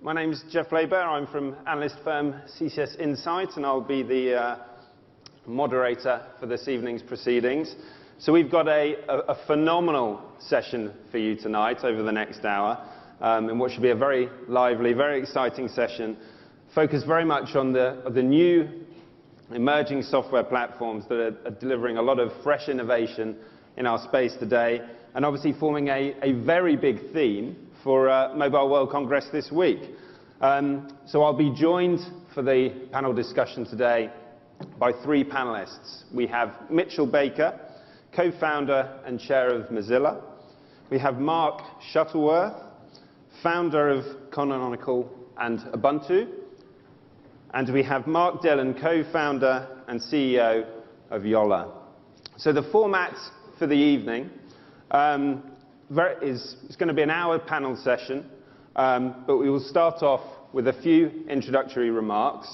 My name is Jeff Laber. I'm from analyst firm CCS Insight, and I'll be the moderator for this evening's proceedings. So we've got a phenomenal session for you tonight over the next hour, in what should be a very lively, very exciting session, focused very much on the new emerging software platforms that are delivering a lot of fresh innovation in our space today, and obviously forming a very big theme for Mobile World Congress this week. So I'll be joined for the panel discussion today by three panelists. We have Mitchell Baker, co-founder and chair of Mozilla. We have Mark Shuttleworth, founder of Canonical and Ubuntu. And we have Mark Dillon, co-founder and CEO of Yolla. So the format for the evening is going to be an hour panel session, but we will start off with a few introductory remarks,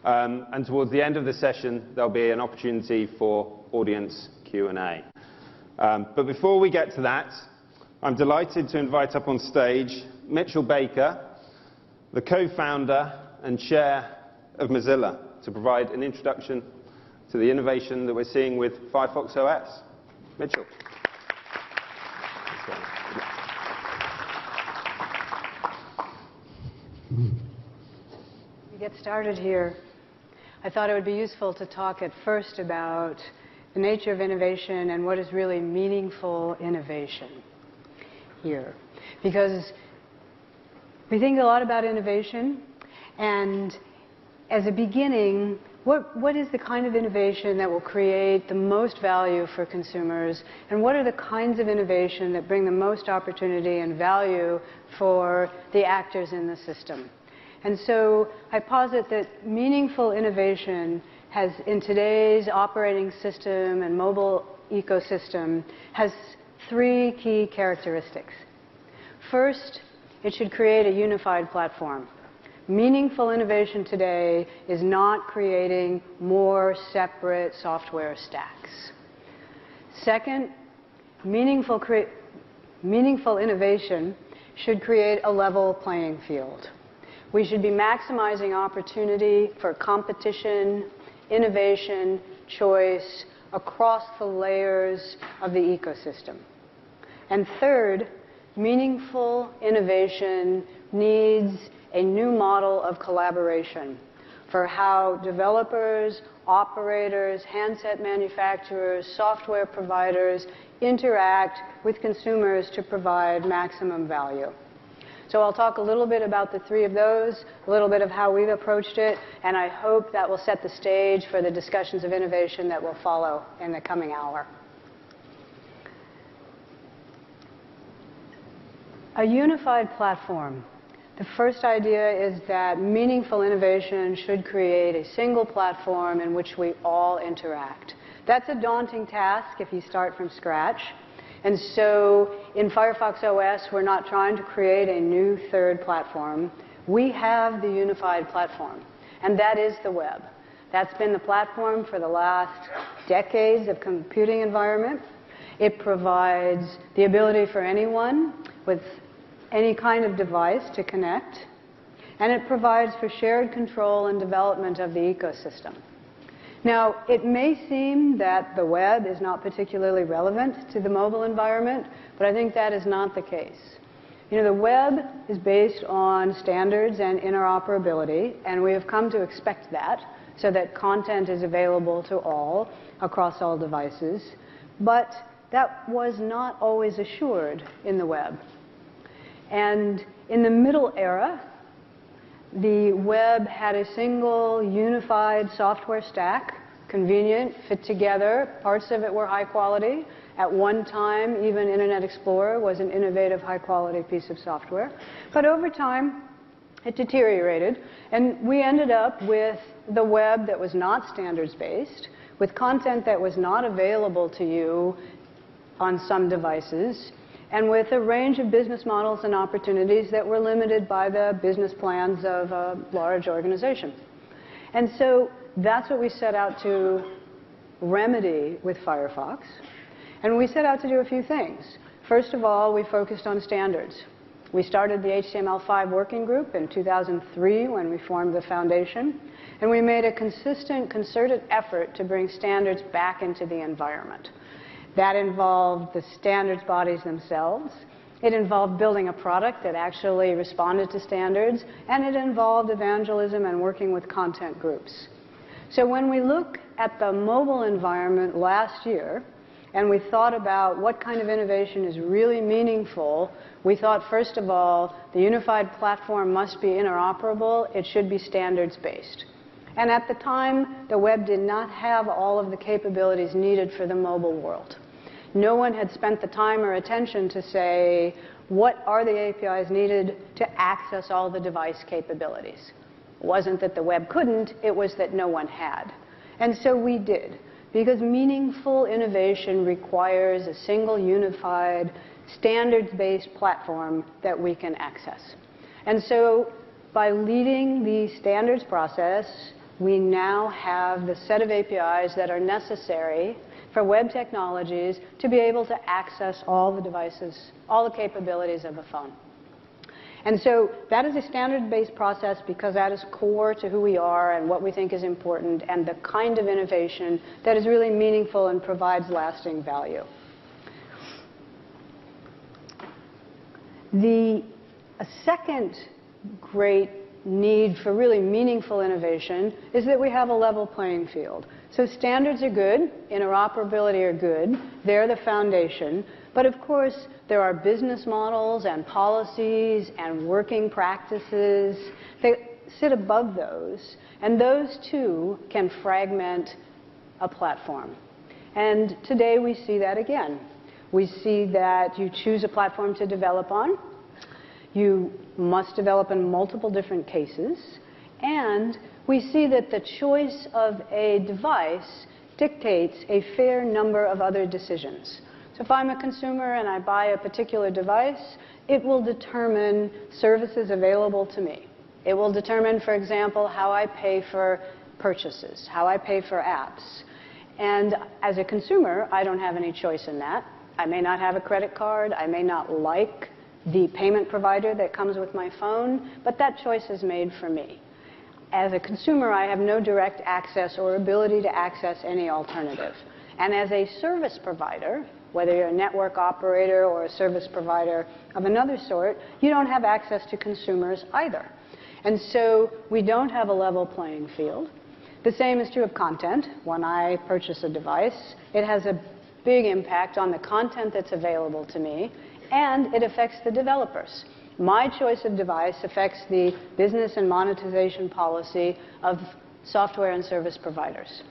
and towards the end of the session there'll be an opportunity for audience Q&A. But before we get to that, I'm delighted to invite up on stage Mitchell Baker, the co-founder and chair of Mozilla, to provide an introduction to the innovation that we're seeing with Firefox OS. Mitchell. We get started here. I thought it would be useful to talk at first about the nature of innovation and what is really meaningful innovation here. Because we think a lot about innovation, and as a beginning, what is the kind of innovation that will create the most value for consumers, and what are the kinds of innovation that bring the most opportunity and value for the actors in the system? And so I posit that meaningful innovation has, in today's operating system and mobile ecosystem, has three key characteristics. First, it should create a unified platform. Meaningful innovation today is not creating more separate software stacks. Second, meaningful innovation should create a level playing field. We should be maximizing opportunity for competition, innovation, choice across the layers of the ecosystem. And third, meaningful innovation needs a new model of collaboration for how developers, operators, handset manufacturers, software providers interact with consumers to provide maximum value. So I'll talk a little bit about the three of those, a little bit of how we've approached it, and I hope that will set the stage for the discussions of innovation that will follow in the coming hour. A unified platform. The first idea is that meaningful innovation should create a single platform in which we all interact. That's a daunting task if you start from scratch. And so in Firefox OS, we're not trying to create a new third platform. We have the unified platform, and that is the web. That's been the platform for the last decades of computing environment. It provides the ability for anyone with any kind of device to connect, and it provides for shared control and development of the ecosystem. Now, it may seem that the web is not particularly relevant to the mobile environment, but I think that is not the case. You know, the web is based on standards and interoperability, and we have come to expect that, so that content is available to all across all devices. But that was not always assured in the web. And in the middle era, the web had a single unified software stack, convenient, fit together. Parts of it were high quality. At one time, even Internet Explorer was an innovative, high quality piece of software. But over time, it deteriorated, and we ended up with the web that was not standards-based, with content that was not available to you on some devices, and with a range of business models and opportunities that were limited by the business plans of a large organization. And so that's what we set out to remedy with Firefox. And we set out to do a few things. First of all, we focused on standards. We started the HTML5 working group in 2003 when we formed the foundation, and we made a consistent, concerted effort to bring standards back into the environment. That involved the standards bodies themselves. It involved building a product that actually responded to standards, and it involved evangelism and working with content groups. So when we look at the mobile environment last year, and we thought about what kind of innovation is really meaningful, we thought, first of all, the unified platform must be interoperable. It should be standards-based. And at the time, the web did not have all of the capabilities needed for the mobile world. No one had spent the time or attention to say, what are the APIs needed to access all the device capabilities? It wasn't that the web couldn't, it was that no one had. And so we did, because meaningful innovation requires a single, unified, standards-based platform that we can access. And so by leading the standards process, we now have the set of APIs that are necessary for web technologies to be able to access all the devices, all the capabilities of a phone. And so that is a standard-based process because that is core to who we are and what we think is important and the kind of innovation that is really meaningful and provides lasting value. A second great need for really meaningful innovation is that we have a level playing field. So standards are good, interoperability are good, they're the foundation, but of course there are business models and policies and working practices that sit above those, and those too can fragment a platform. And today we see that again. We see that you choose a platform to develop on, you must develop in multiple different cases, and we see that the choice of a device dictates a fair number of other decisions. So if I'm a consumer and I buy a particular device, it will determine services available to me. It will determine, for example, how I pay for purchases, how I pay for apps. And as a consumer, I don't have any choice in that. I may not have a credit card. I may not like the payment provider that comes with my phone, but that choice is made for me. As a consumer, I have no direct access or ability to access any alternative. And as a service provider, whether you're a network operator or a service provider of another sort, you don't have access to consumers either. And so we don't have a level playing field. The same is true of content. When I purchase a device, it has a big impact on the content that's available to me, and it affects the developers. My choice of device affects the business and monetization policy of software and service providers.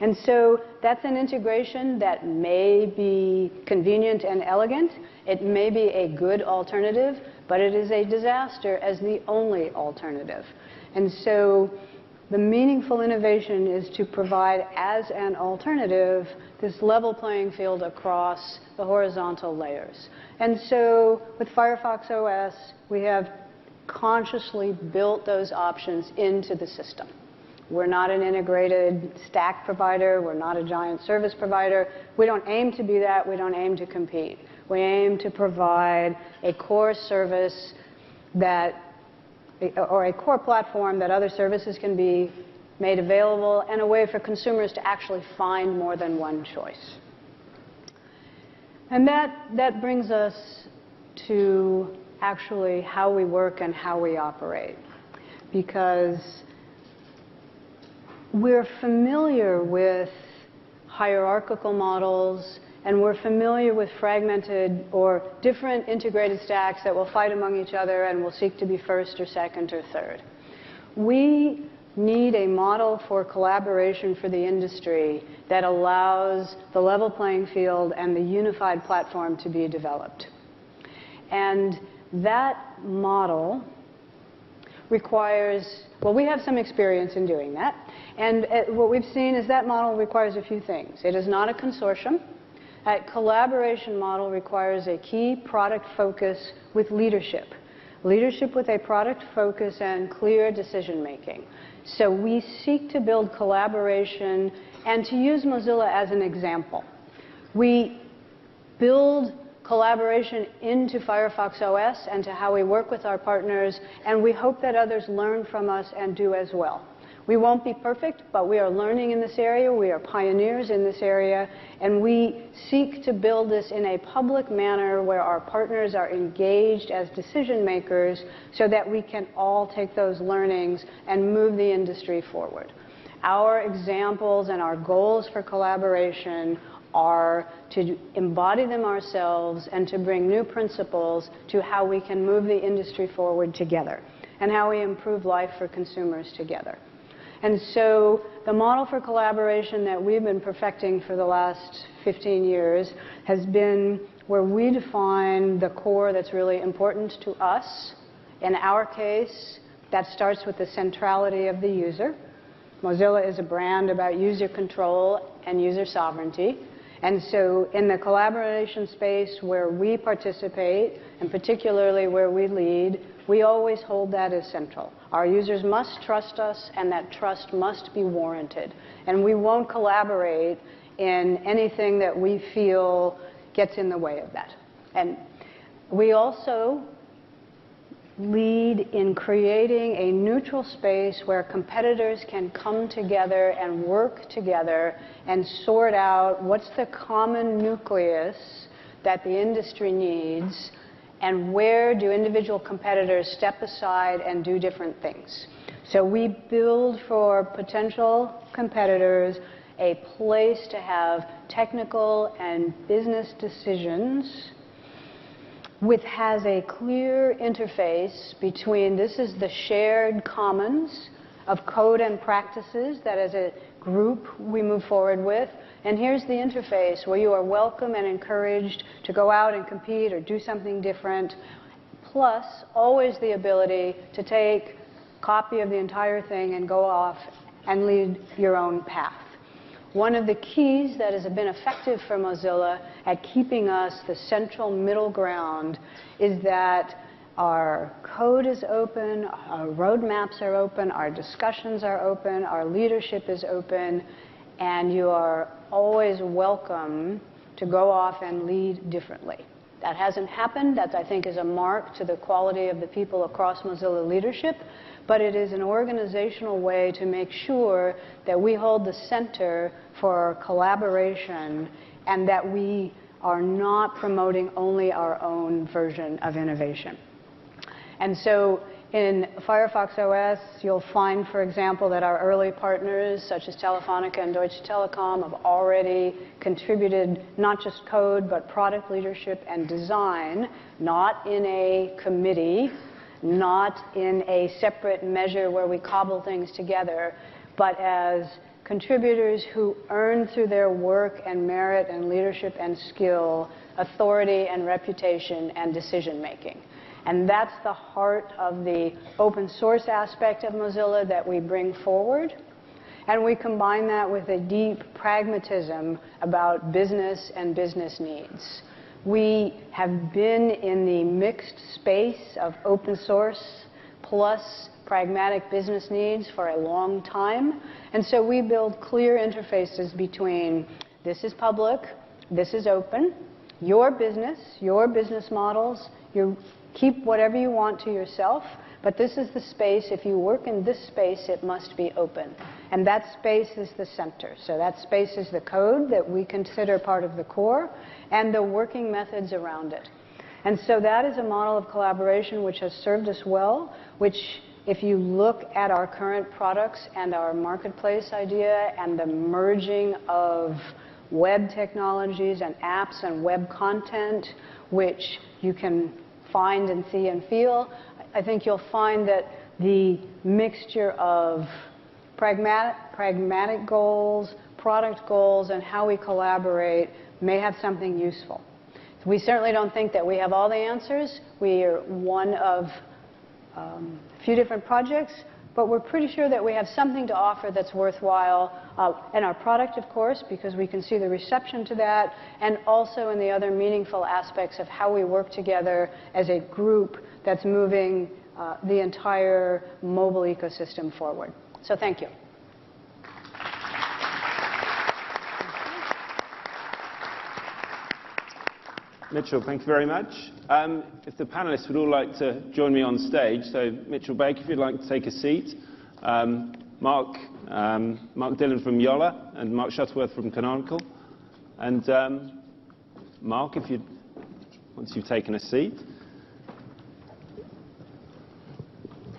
And so that's an integration that may be convenient and elegant. It may be a good alternative, but it is a disaster as the only alternative. And so the meaningful innovation is to provide as an alternative this level playing field across the horizontal layers. And so with Firefox OS, we have consciously built those options into the system. We're not an integrated stack provider. We're not a giant service provider. We don't aim to be that. We don't aim to compete. We aim to provide a core service or a core platform that other services can be made available, and a way for consumers to actually find more than one choice. And that brings us to actually how we work and how we operate. Because we're familiar with hierarchical models, and we're familiar with fragmented or different integrated stacks that will fight among each other and will seek to be first or second or third. We need a model for collaboration for the industry that allows the level playing field and the unified platform to be developed. And that model requires, well, we have some experience in doing that. And what we've seen is that model requires a few things. It is not a consortium. That collaboration model requires a key product focus with leadership. Leadership with a product focus and clear decision making. So we seek to build collaboration, and to use Mozilla as an example, we build collaboration into Firefox OS and to how we work with our partners, and we hope that others learn from us and do as well. We won't be perfect, but we are learning in this area, we are pioneers in this area, and we seek to build this in a public manner where our partners are engaged as decision makers so that we can all take those learnings and move the industry forward. Our examples and our goals for collaboration are to embody them ourselves and to bring new principles to how we can move the industry forward together and how we improve life for consumers together. And so the model for collaboration that we've been perfecting for the last 15 years has been where we define the core that's really important to us. In our case, that starts with the centrality of the user. Mozilla is a brand about user control and user sovereignty. And so in the collaboration space where we participate, and particularly where we lead, we always hold that as central. Our users must trust us, and that trust must be warranted. And we won't collaborate in anything that we feel gets in the way of that. And we also lead in creating a neutral space where competitors can come together and work together and sort out what's the common nucleus that the industry needs and where do individual competitors step aside and do different things. So we build for potential competitors a place to have technical and business decisions which has a clear interface between this is the shared commons of code and practices that as a group we move forward with, and here's the interface where you are welcome and encouraged to go out and compete or do something different, plus always the ability to take a copy of the entire thing and go off and lead your own path. One of the keys that has been effective for Mozilla at keeping us the central middle ground is that our code is open, our roadmaps are open, our discussions are open, our leadership is open, and you are always welcome to go off and lead differently. That hasn't happened. That, I think, is a mark to the quality of the people across Mozilla leadership. But it is an organizational way to make sure that we hold the center for collaboration and that we are not promoting only our own version of innovation. And so in Firefox OS, you'll find, for example, that our early partners, such as Telefonica and Deutsche Telekom, have already contributed not just code, but product leadership and design, not in a committee, not in a separate measure where we cobble things together, but as contributors who earn through their work and merit and leadership and skill, authority and reputation and decision making. And that's the heart of the open source aspect of Mozilla that we bring forward. And we combine that with a deep pragmatism about business and business needs. We have been in the mixed space of open source plus pragmatic business needs for a long time. And so we build clear interfaces between this is public, this is open, your business models, you keep whatever you want to yourself, but this is the space. If you work in this space, it must be open. And that space is the center. So that space is the code that we consider part of the core and the working methods around it. And so that is a model of collaboration which has served us well, which if you look at our current products and our marketplace idea and the merging of web technologies and apps and web content, which you can find and see and feel, I think you'll find that the mixture of pragmatic goals, product goals, and how we collaborate may have something useful. We certainly don't think that we have all the answers. We are one of a few different projects, but we're pretty sure that we have something to offer that's worthwhile in our product, of course, because we can see the reception to that, and also in the other meaningful aspects of how we work together as a group that's moving the entire mobile ecosystem forward. So thank you. Mitchell, thank you very much. If the panelists would all like to join me on stage, so Mitchell Baker, if you'd like to take a seat, Mark Dillon from Yolla, and Mark Shuttleworth from Canonical. And Mark, once you've taken a seat,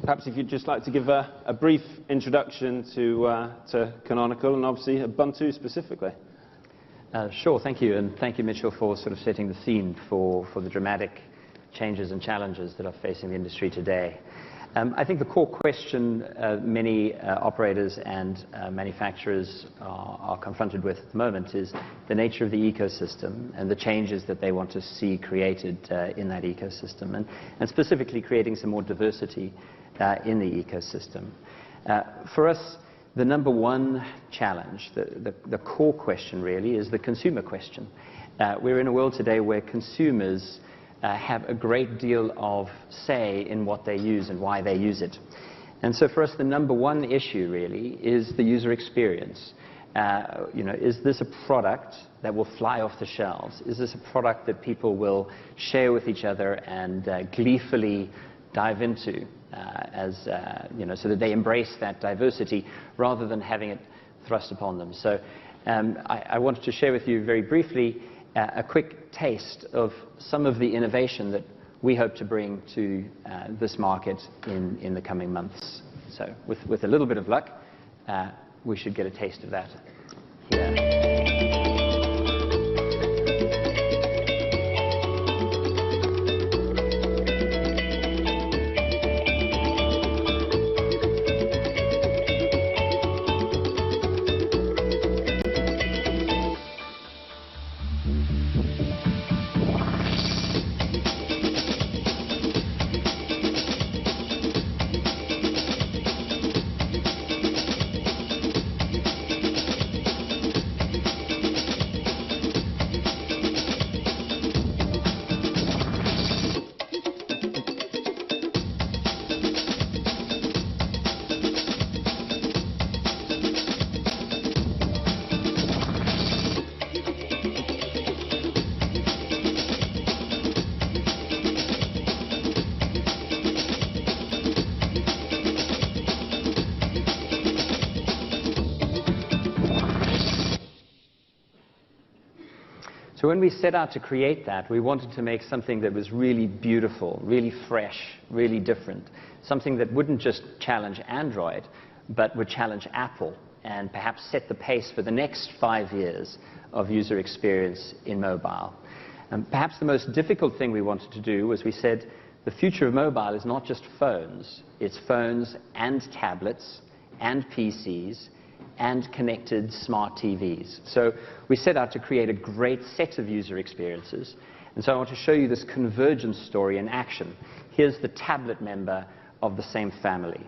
perhaps if you'd just like to give a brief introduction to Canonical and obviously Ubuntu specifically. Sure, thank you, and thank you, Mitchell, for sort of setting the scene for the dramatic changes and challenges that are facing the industry today. I think the core question many operators and manufacturers are confronted with at the moment is the nature of the ecosystem and the changes that they want to see created in that ecosystem, and specifically creating some more diversity in the ecosystem. For us, the number one challenge, the core question really, is the consumer question. We're in a world today where consumers have a great deal of say in what they use and why they use it. And so for us, the number one issue really is the user experience. Is this a product that will fly off the shelves? Is this a product that people will share with each other and gleefully dive into? So that they embrace that diversity rather than having it thrust upon them. So I wanted to share with you very briefly a quick taste of some of the innovation that we hope to bring to this market in the coming months. So with a little bit of luck, we should get a taste of that here. So when we set out to create that, we wanted to make something that was really beautiful, really fresh, really different. Something that wouldn't just challenge Android, but would challenge Apple and perhaps set the pace for the next 5 years of user experience in mobile. And perhaps the most difficult thing we wanted to do was we said the future of mobile is not just phones. It's phones and tablets and PCs and connected smart TVs. So we set out to create a great set of user experiences. And so I want to show you this convergence story in action. Here's the tablet member of the same family.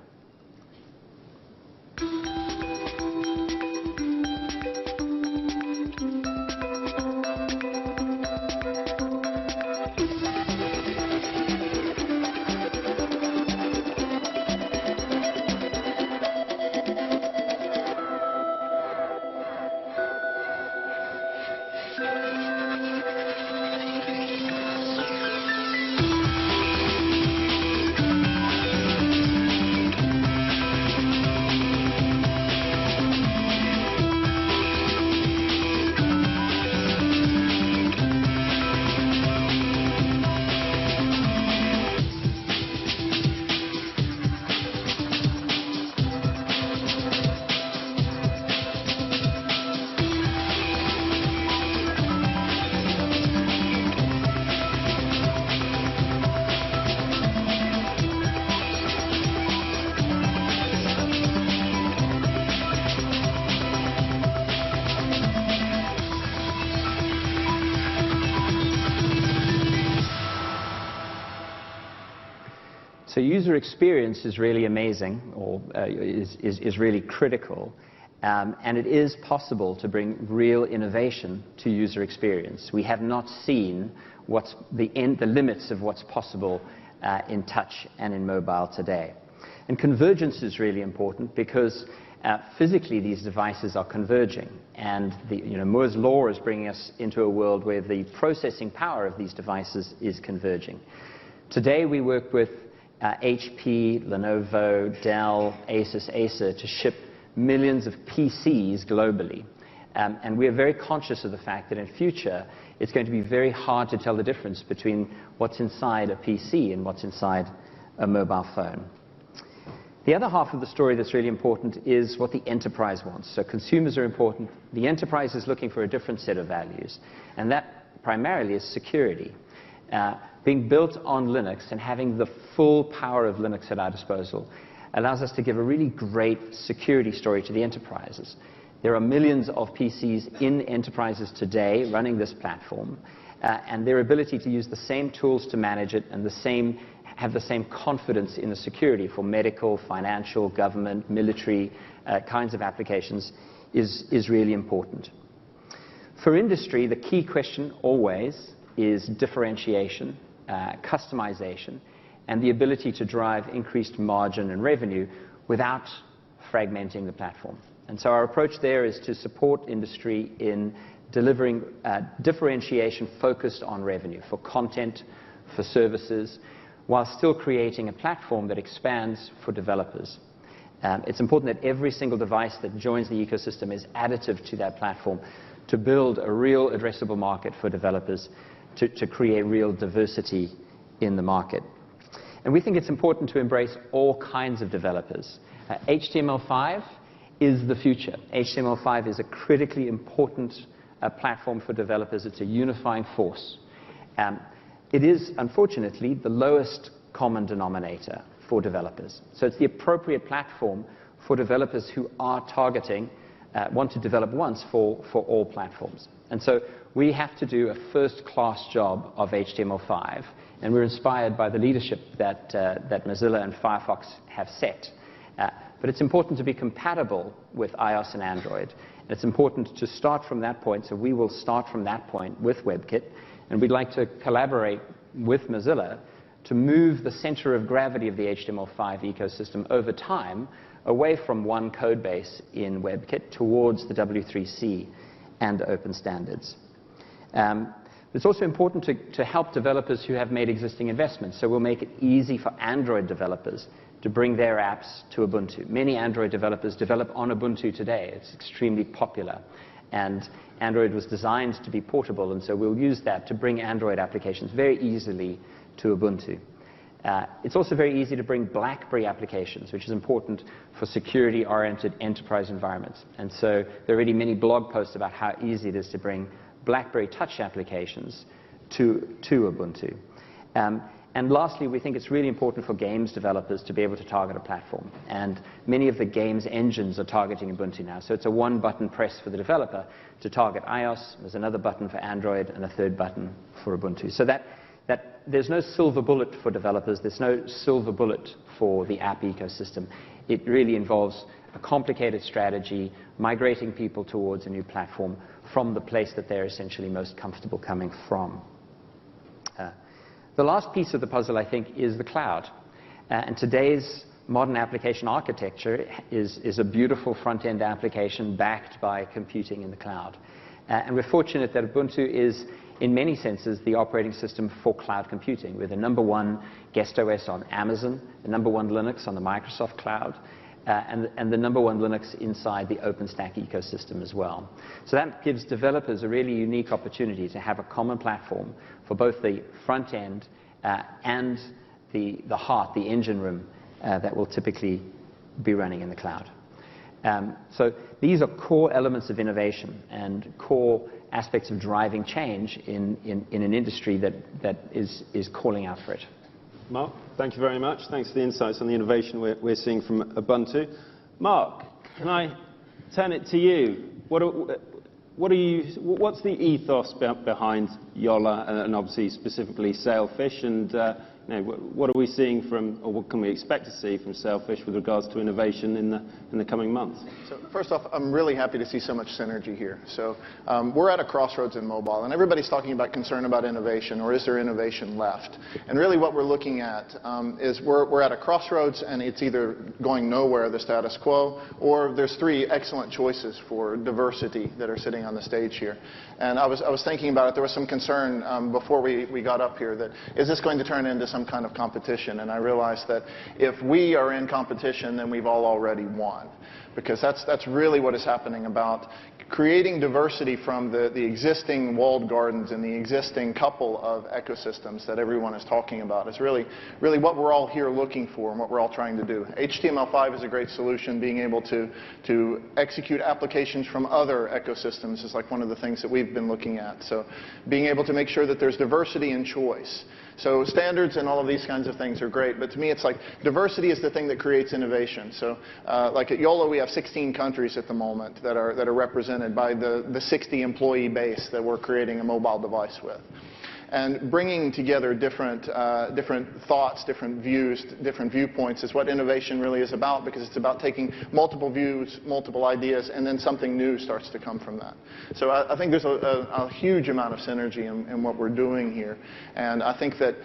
So user experience is really amazing, or is really critical, and it is possible to bring real innovation to user experience. We have not seen what's the limits of what's possible in touch and in mobile today. And convergence is really important because physically these devices are converging, and Moore's law is bringing us into a world where the processing power of these devices is converging. Today we work with HP, Lenovo, Dell, Asus, Acer to ship millions of PCs globally. And we are very conscious of the fact that in future it's going to be very hard to tell the difference between what's inside a PC and what's inside a mobile phone. The other half of the story that's really important is what the enterprise wants. So consumers are important. The enterprise is looking for a different set of values, and that primarily is security. Being built on Linux and having the full power of Linux at our disposal allows us to give a really great security story to the enterprises. There are millions of PCs in enterprises today running this platform, and their ability to use the same tools to manage it and have the same confidence in the security for medical, financial, government, military kinds of applications is really important. For industry, the key question always is differentiation, customization, and the ability to drive increased margin and revenue without fragmenting the platform. And so our approach there is to support industry in delivering differentiation focused on revenue for content, for services, while still creating a platform that expands for developers. It's important that every single device that joins the ecosystem is additive to that platform to build a real addressable market for developers, to create real diversity in the market. And we think it's important to embrace all kinds of developers. HTML5 is the future. HTML5 is a critically important platform for developers. It's a unifying force. It is, unfortunately, the lowest common denominator for developers. So it's the appropriate platform for developers who are targeting, want to develop once for all platforms. And so we have to do a first-class job of HTML5, and we're inspired by the leadership that Mozilla and Firefox have set. But it's important to be compatible with iOS and Android. And it's important to start from that point, so we will start from that point with WebKit. And we'd like to collaborate with Mozilla to move the center of gravity of the HTML5 ecosystem over time away from one code base in WebKit towards the W3C and open standards. It's also important to help developers who have made existing investments. So we'll make it easy for Android developers to bring their apps to Ubuntu. Many Android developers develop on Ubuntu today. It's extremely popular. And Android was designed to be portable, and so we'll use that to bring Android applications very easily to Ubuntu. It's also very easy to bring BlackBerry applications, which is important for security-oriented enterprise environments. And so there are already many blog posts about how easy it is to bring BlackBerry Touch applications to Ubuntu. And lastly, we think it's really important for games developers to be able to target a platform. And many of the games engines are targeting Ubuntu now. So it's a one-button press for the developer to target iOS. There's another button for Android and a third button for Ubuntu. So that there's no silver bullet for developers. There's no silver bullet for the app ecosystem. It really involves a complicated strategy, migrating people towards a new platform from the place that they're essentially most comfortable coming from. The last piece of the puzzle, I think, is the cloud. And today's modern application architecture is a beautiful front-end application backed by computing in the cloud. And we're fortunate that Ubuntu is, in many senses, the operating system for cloud computing. We're the #1 guest OS on Amazon, the #1 Linux on the Microsoft cloud, and the #1 Linux inside the OpenStack ecosystem as well. So that gives developers a really unique opportunity to have a common platform for both the front end and the heart, the engine room that will typically be running in the cloud. So these are core elements of innovation and core aspects of driving change in an industry that is calling out for it. Mark, thank you very much. Thanks for the insights on the innovation we're seeing from Ubuntu. Mark, can I turn it to you? What's the ethos behind Yolla and obviously specifically Sailfish? And what are we seeing from, or what can we expect to see from Sailfish with regards to innovation in the coming months? So first off, I'm really happy to see so much synergy here. So we're at a crossroads in mobile, and everybody's talking about concern about innovation, or is there innovation left? And really what we're looking at is we're at a crossroads, and it's either going nowhere, the status quo, or there's three excellent choices for diversity that are sitting on the stage here. And I was thinking about it. There was some concern before we got up here that, is this going to turn into some kind of competition? And I realized that if we are in competition, then we've all already won. Because that's really what is happening about creating diversity from the existing walled gardens and the existing couple of ecosystems that everyone is talking about. It's really what we're all here looking for and what we're all trying to do. HTML5 is a great solution. Being able to execute applications from other ecosystems is like one of the things that we've been looking at. So being able to make sure that there's diversity and choice. So standards and all of these kinds of things are great, but to me it's like diversity is the thing that creates innovation. So like at Yolla we have 16 countries at the moment that are represented by the 60 employee base that we're creating a mobile device with. And bringing together different thoughts, different views, different viewpoints is what innovation really is about, because it's about taking multiple views, multiple ideas, and then something new starts to come from that. So I think there's a huge amount of synergy in what we're doing here. And I think that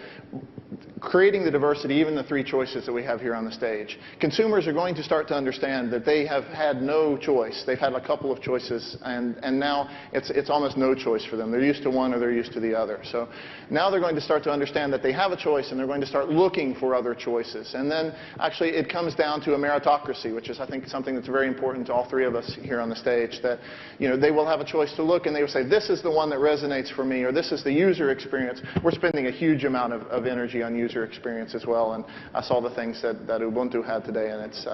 creating the diversity, even the three choices that we have here on the stage, consumers are going to start to understand that they have had no choice. They've had a couple of choices, and now it's almost no choice for them. They're used to one or they're used to the other. So now they're going to start to understand that they have a choice, and they're going to start looking for other choices. And then actually it comes down to a meritocracy, which is I think something that's very important to all three of us here on the stage, that they will have a choice to look and they will say, this is the one that resonates for me, or this is the user experience. We're spending a huge amount of energy on user experience as well, and I saw the things that Ubuntu had today, and it's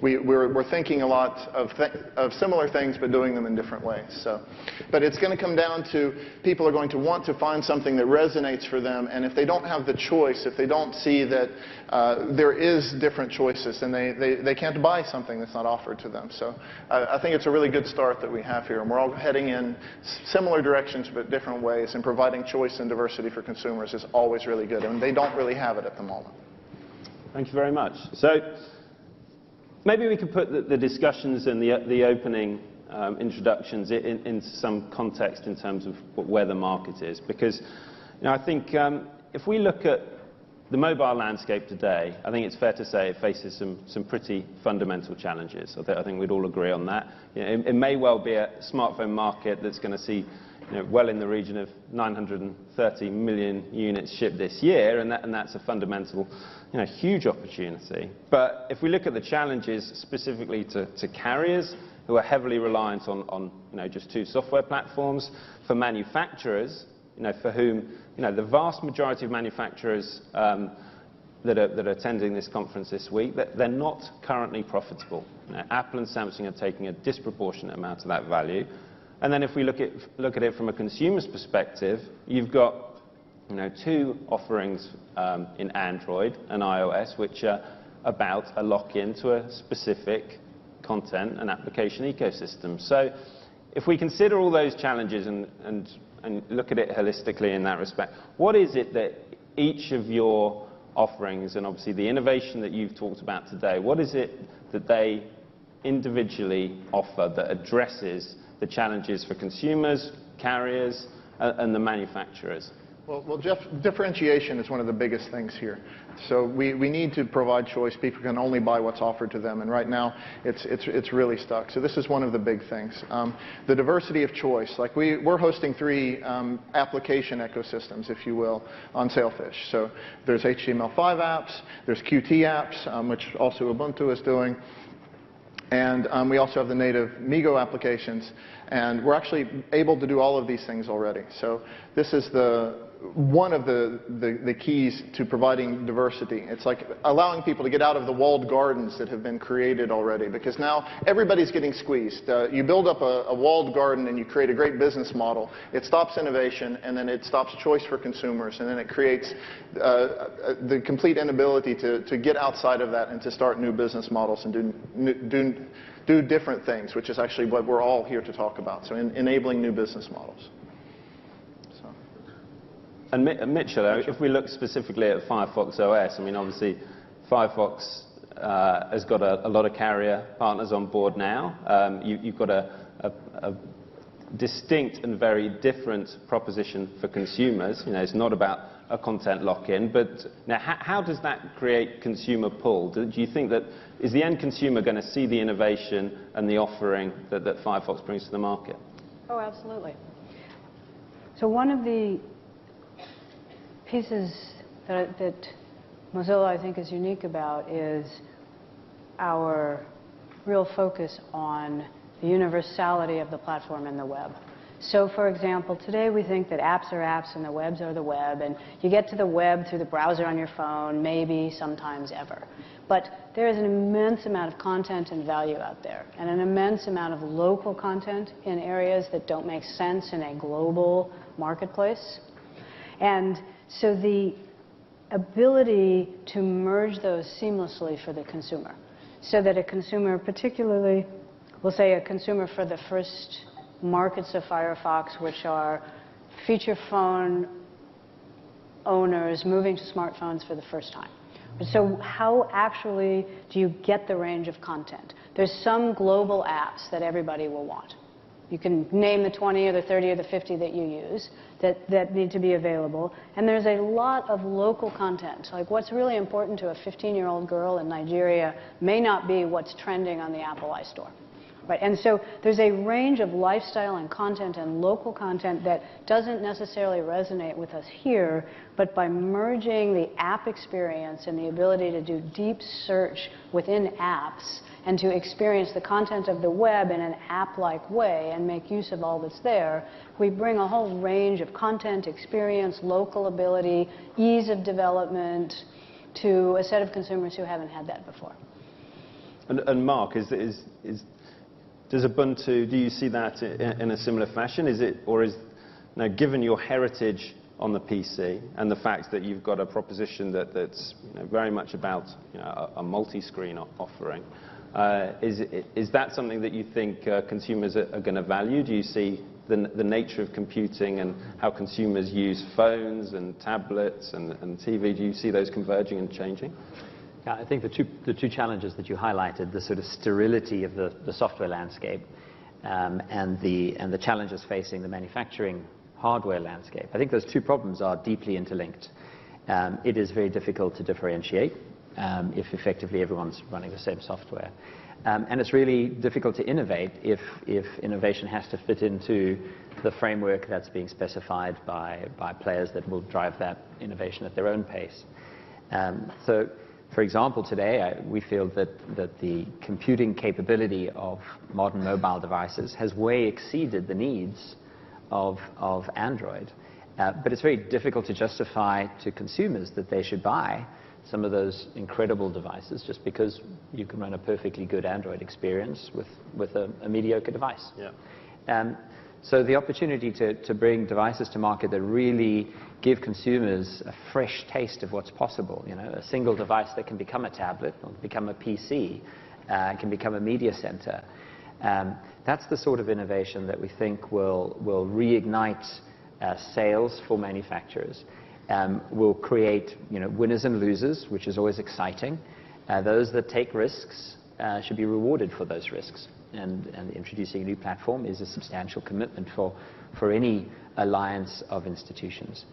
we're thinking a lot of similar things but doing them in different ways. So, but it's going to come down to people are going to want to find something that resonates for them, and if they don't have the choice, if they don't see that there is different choices, then they can't buy something that's not offered to them. So I think it's a really good start that we have here, and we're all heading in similar directions but different ways, and providing choice and diversity for consumers is always really good, and they don't really have it at the moment. Thank you very much. So maybe we could put the discussions and the opening introductions in some context in terms of where the market is, because I think if we look at the mobile landscape today, I think it's fair to say it faces some pretty fundamental challenges. I think we'd all agree on that. It may well be a smartphone market that's going to see well in the region of 930 million units shipped this year, and that's a fundamental, huge opportunity. But if we look at the challenges specifically to carriers who are heavily reliant on just two software platforms, for manufacturers, for whom the vast majority of manufacturers that are attending this conference this week, they're not currently profitable. Apple and Samsung are taking a disproportionate amount of that value. And then if we look at it from a consumer's perspective, you've got two offerings in Android and iOS, which are about a lock-in to a specific content and application ecosystem. So if we consider all those challenges and look at it holistically in that respect, what is it that each of your offerings, and obviously the innovation that you've talked about today, what is it that they individually offer that addresses the challenges for consumers, carriers, and the manufacturers? Well, Jeff, differentiation is one of the biggest things here. So we need to provide choice. People can only buy what's offered to them, and right now it's really stuck. So this is one of the big things. The diversity of choice. Like we're hosting three application ecosystems, if you will, on Sailfish. So there's HTML5 apps, there's Qt apps, which also Ubuntu is doing, and we also have the native Migo applications, and we're actually able to do all of these things already. So this is one of the keys to providing diversity. It's like allowing people to get out of the walled gardens that have been created already, because now everybody's getting squeezed. You build up a walled garden and you create a great business model. It stops innovation, and then it stops choice for consumers, and then it creates the complete inability to get outside of that and to start new business models and do different things, which is actually what we're all here to talk about. So enabling new business models. And Mitchell, if we look specifically at Firefox OS, I mean, obviously, Firefox has got a lot of carrier partners on board now. You've got a distinct and very different proposition for consumers. You know, it's not about a content lock-in, but now how does that create consumer pull? Do you think that is the end consumer going to see the innovation and the offering that Firefox brings to the market? Oh, absolutely. So one of the pieces that Mozilla, I think, is unique about is our real focus on the universality of the platform and the web. So, for example, today we think that apps are apps and the webs are the web, and you get to the web through the browser on your phone, maybe, sometimes, ever. But there is an immense amount of content and value out there, and an immense amount of local content in areas that don't make sense in a global marketplace. And so the ability to merge those seamlessly for the consumer, so that a consumer, particularly, we'll say a consumer for the first markets of Firefox, which are feature phone owners moving to smartphones for the first time. So how actually do you get the range of content? There's some global apps that everybody will want. You can name the 20 or the 30 or the 50 that you use that need to be available. And there's a lot of local content. Like what's really important to a 15-year-old girl in Nigeria may not be what's trending on the Apple iStore. Right? And so there's a range of lifestyle and content and local content that doesn't necessarily resonate with us here, but by merging the app experience and the ability to do deep search within apps and to experience the content of the web in an app-like way and make use of all that's there, we bring a whole range of content, experience, local ability, ease of development to a set of consumers who haven't had that before. And Mark, does Ubuntu, do you see that in a similar fashion? Is it, or is, now given your heritage on the PC and the fact that you've got a proposition that's very much about a multi-screen offering, is that something that you think consumers are going to value? Do you see the nature of computing and how consumers use phones and tablets and TV, do you see those converging and changing? Yeah, I think the two challenges that you highlighted, the sort of sterility of the software landscape and the challenges facing the manufacturing hardware landscape, I think those two problems are deeply interlinked. It is very difficult to differentiate if effectively everyone's running the same software. And it's really difficult to innovate if innovation has to fit into the framework that's being specified by players that will drive that innovation at their own pace. So, for example, today we feel that the computing capability of modern mobile devices has way exceeded the needs of Android. But it's very difficult to justify to consumers that they should buy some of those incredible devices just because you can run a perfectly good Android experience with a mediocre device. Yeah. So the opportunity to bring devices to market that really give consumers a fresh taste of what's possible, a single device that can become a tablet, or become a PC, can become a media center. That's the sort of innovation that we think will reignite sales for manufacturers. Will create winners and losers, which is always exciting. Those that take risks should be rewarded for those risks. And introducing a new platform is a substantial commitment for any alliance of institutions.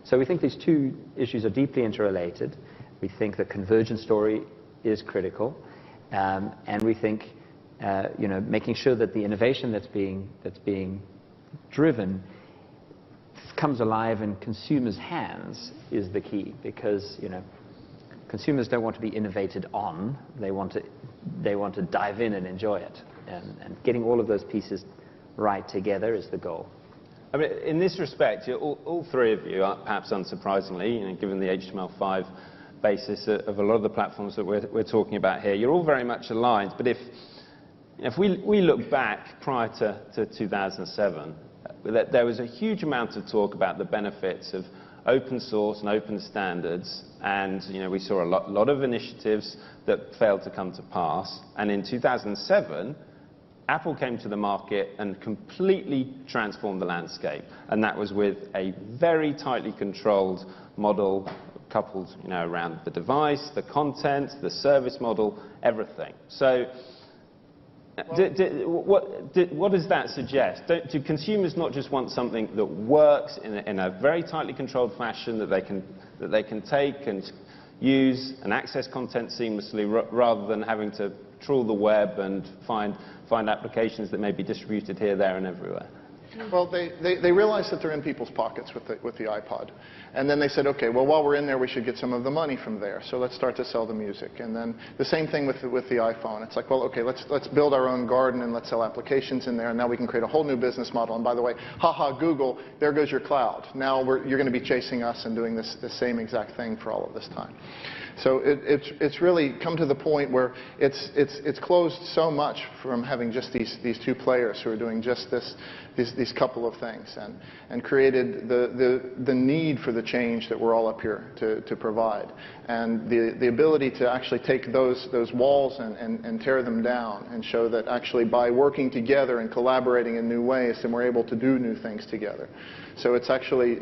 So we think these two issues are deeply interrelated. We think the convergence story is critical. And we think making sure that the innovation that's being driven comes alive in consumers' hands is the key, because consumers don't want to be innovated on. They want to dive in and enjoy it, and getting all of those pieces right together is the goal. I mean, in this respect, all three of you, perhaps unsurprisingly, given the HTML5 basis of a lot of the platforms that we're talking about here, you're all very much aligned. But if we look back prior to 2007, there was a huge amount of talk about the benefits of open source and open standards, and we saw a lot of initiatives that failed to come to pass. And in 2007, Apple came to the market and completely transformed the landscape, and that was with a very tightly controlled model coupled, around the device, the content, the service model, everything. So, what does that suggest? Do consumers not just want something that works in a very tightly controlled fashion that they can take and use and access content seamlessly, rather than having to trawl the web and find applications that may be distributed here, there, and everywhere? Well, they realized that they're in people's pockets with the iPod. And then they said, okay, well, while we're in there, we should get some of the money from there. So let's start to sell the music. And then the same thing with the iPhone. It's like, well, okay, let's build our own garden and let's sell applications in there. And now we can create a whole new business model. And by the way, haha, Google, there goes your cloud. Now you're going to be chasing us and doing the same exact thing for all of this time. So it's really come to the point where it's closed so much from having just these two players who are doing just these couple of things, and created the need for the change that we're all up here to provide, and the ability to actually take those walls and tear them down and show that actually by working together and collaborating in new ways, then we're able to do new things together. So it's actually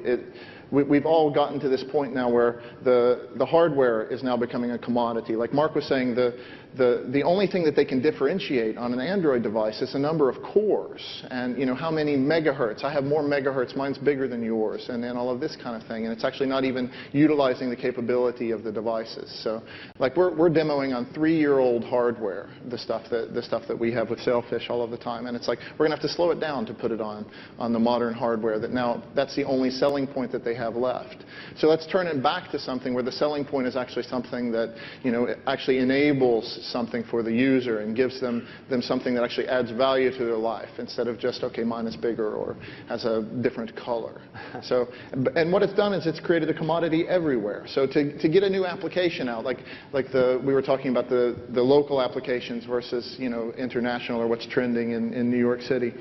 we've all gotten to this point now where the hardware is now becoming a commodity. Like Mark was saying, the only thing that they can differentiate on an Android device is the number of cores and how many megahertz. I have more megahertz, mine's bigger than yours, and then all of this kind of thing. And it's actually not even utilizing the capability of the devices. So like we're demoing on 3-year-old hardware the stuff that we have with Sailfish all of the time. And it's like we're going to have to slow it down to put it on the modern hardware that now that's the only selling point that they have left. So let's turn it back to something where the selling point is actually something that it actually enables something for the user and gives them something that actually adds value to their life, instead of just, okay, mine is bigger or has a different color. So, and what it's done is it's created a commodity everywhere. So to get a new application out, like we were talking about the local applications versus international, or what's trending in New York City.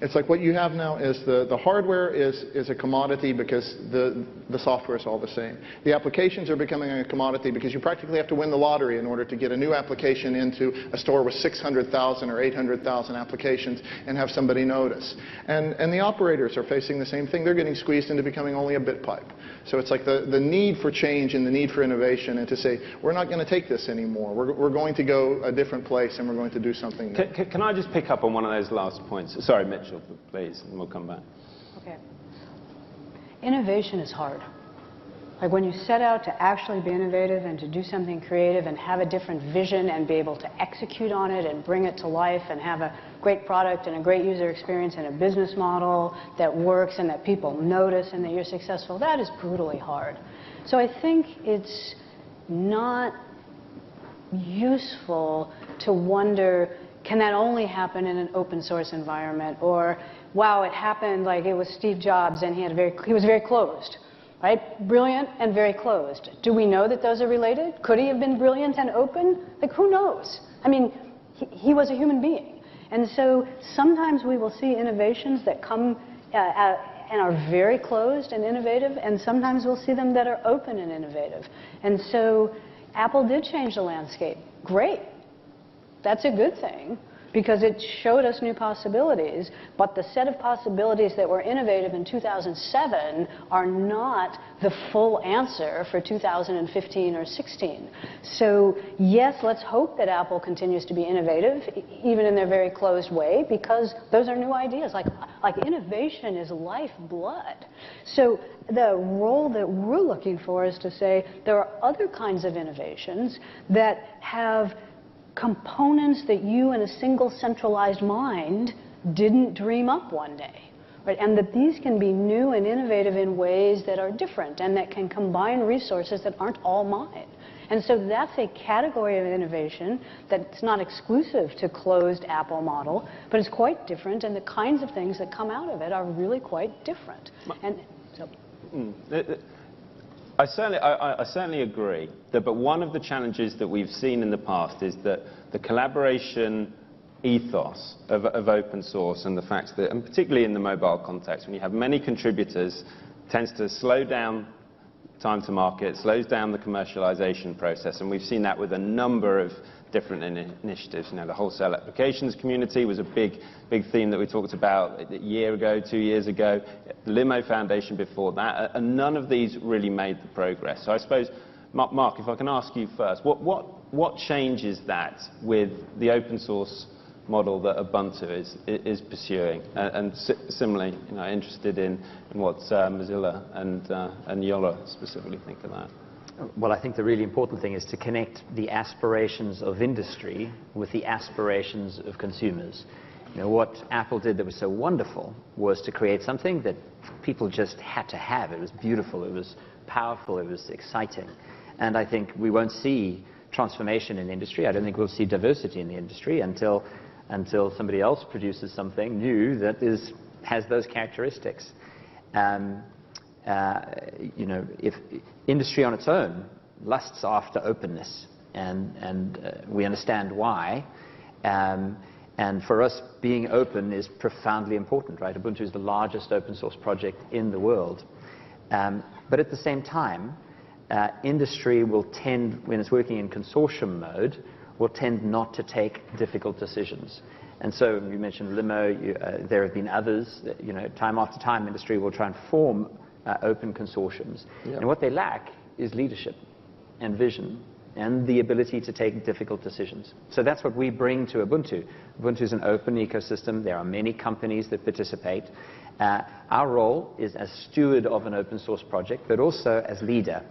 It's like what you have now is the hardware is a commodity because the software is all the same. The applications are becoming a commodity because you practically have to win the lottery in order to get a new application into a store with 600,000 or 800,000 applications and have somebody notice. And the operators are facing the same thing. They're getting squeezed into becoming only a bit pipe. So it's like the need for change and the need for innovation, and to say, we're not going to take this anymore. We're going to go a different place, and we're going to do something new. Can I just pick up on one of those last points? Sorry, Mitchell, please, and we'll come back. Okay. Innovation is hard. Like when you set out to actually be innovative and to do something creative and have a different vision and be able to execute on it and bring it to life and have a great product and a great user experience and a business model that works and that people notice and that you're successful, that is brutally hard. So I think it's not useful to wonder, can that only happen in an open source environment? Or, wow, it happened like it was Steve Jobs and he was very closed. Right? Brilliant and very closed. Do we know that those are related? Could he have been brilliant and open? Like, who knows? I mean, he was a human being. And so sometimes we will see innovations that come and are very closed and innovative, and sometimes we'll see them that are open and innovative. And so Apple did change the landscape. Great. That's a good thing, because it showed us new possibilities, but the set of possibilities that were innovative in 2007 are not the full answer for 2015 or 16. So yes, let's hope that Apple continues to be innovative, even in their very closed way, because those are new ideas. Like innovation is lifeblood. So the role that we're looking for is to say there are other kinds of innovations that have components that you in a single centralized mind didn't dream up one day. Right? And that these can be new and innovative in ways that are different and that can combine resources that aren't all mine. And so that's a category of innovation that's not exclusive to closed Apple model, but it's quite different, and the kinds of things that come out of it are really quite different. And so, I certainly agree, but one of the challenges that we've seen in the past is that the collaboration ethos of open source, and the fact that, and particularly in the mobile context, when you have many contributors, tends to slow down time to market, slows down the commercialization process, and we've seen that with a number of different initiatives. You know, the wholesale applications community was a big theme that we talked about a year ago, 2 years ago, the Limo Foundation before that, and none of these really made the progress. So I suppose, Mark, if I can ask you first, what changes that with the open source model that Ubuntu is pursuing? And similarly, you know, interested in what Mozilla and Yolla specifically think of that. Well, I think the really important thing is to connect the aspirations of industry with the aspirations of consumers. You know, what Apple did that was so wonderful was to create something that people just had to have. It was beautiful, it was powerful, it was exciting. And I think we won't see transformation in the industry. I don't think we'll see diversity in the industry until somebody else produces something new that has those characteristics. You know, if industry on its own lusts after openness, and we understand why, and for us, being open is profoundly important, right? Ubuntu is the largest open source project in the world. But at the same time, industry will tend, when it's working in consortium mode, will tend not to take difficult decisions. And so you mentioned Limo, there have been others. You know, time after time, industry will try and form open consortiums. Yeah. And what they lack is leadership and vision and the ability to take difficult decisions. So that's what we bring to Ubuntu. Ubuntu is an open ecosystem. There are many companies that participate. Our role is as steward of an open source project, but also as leader.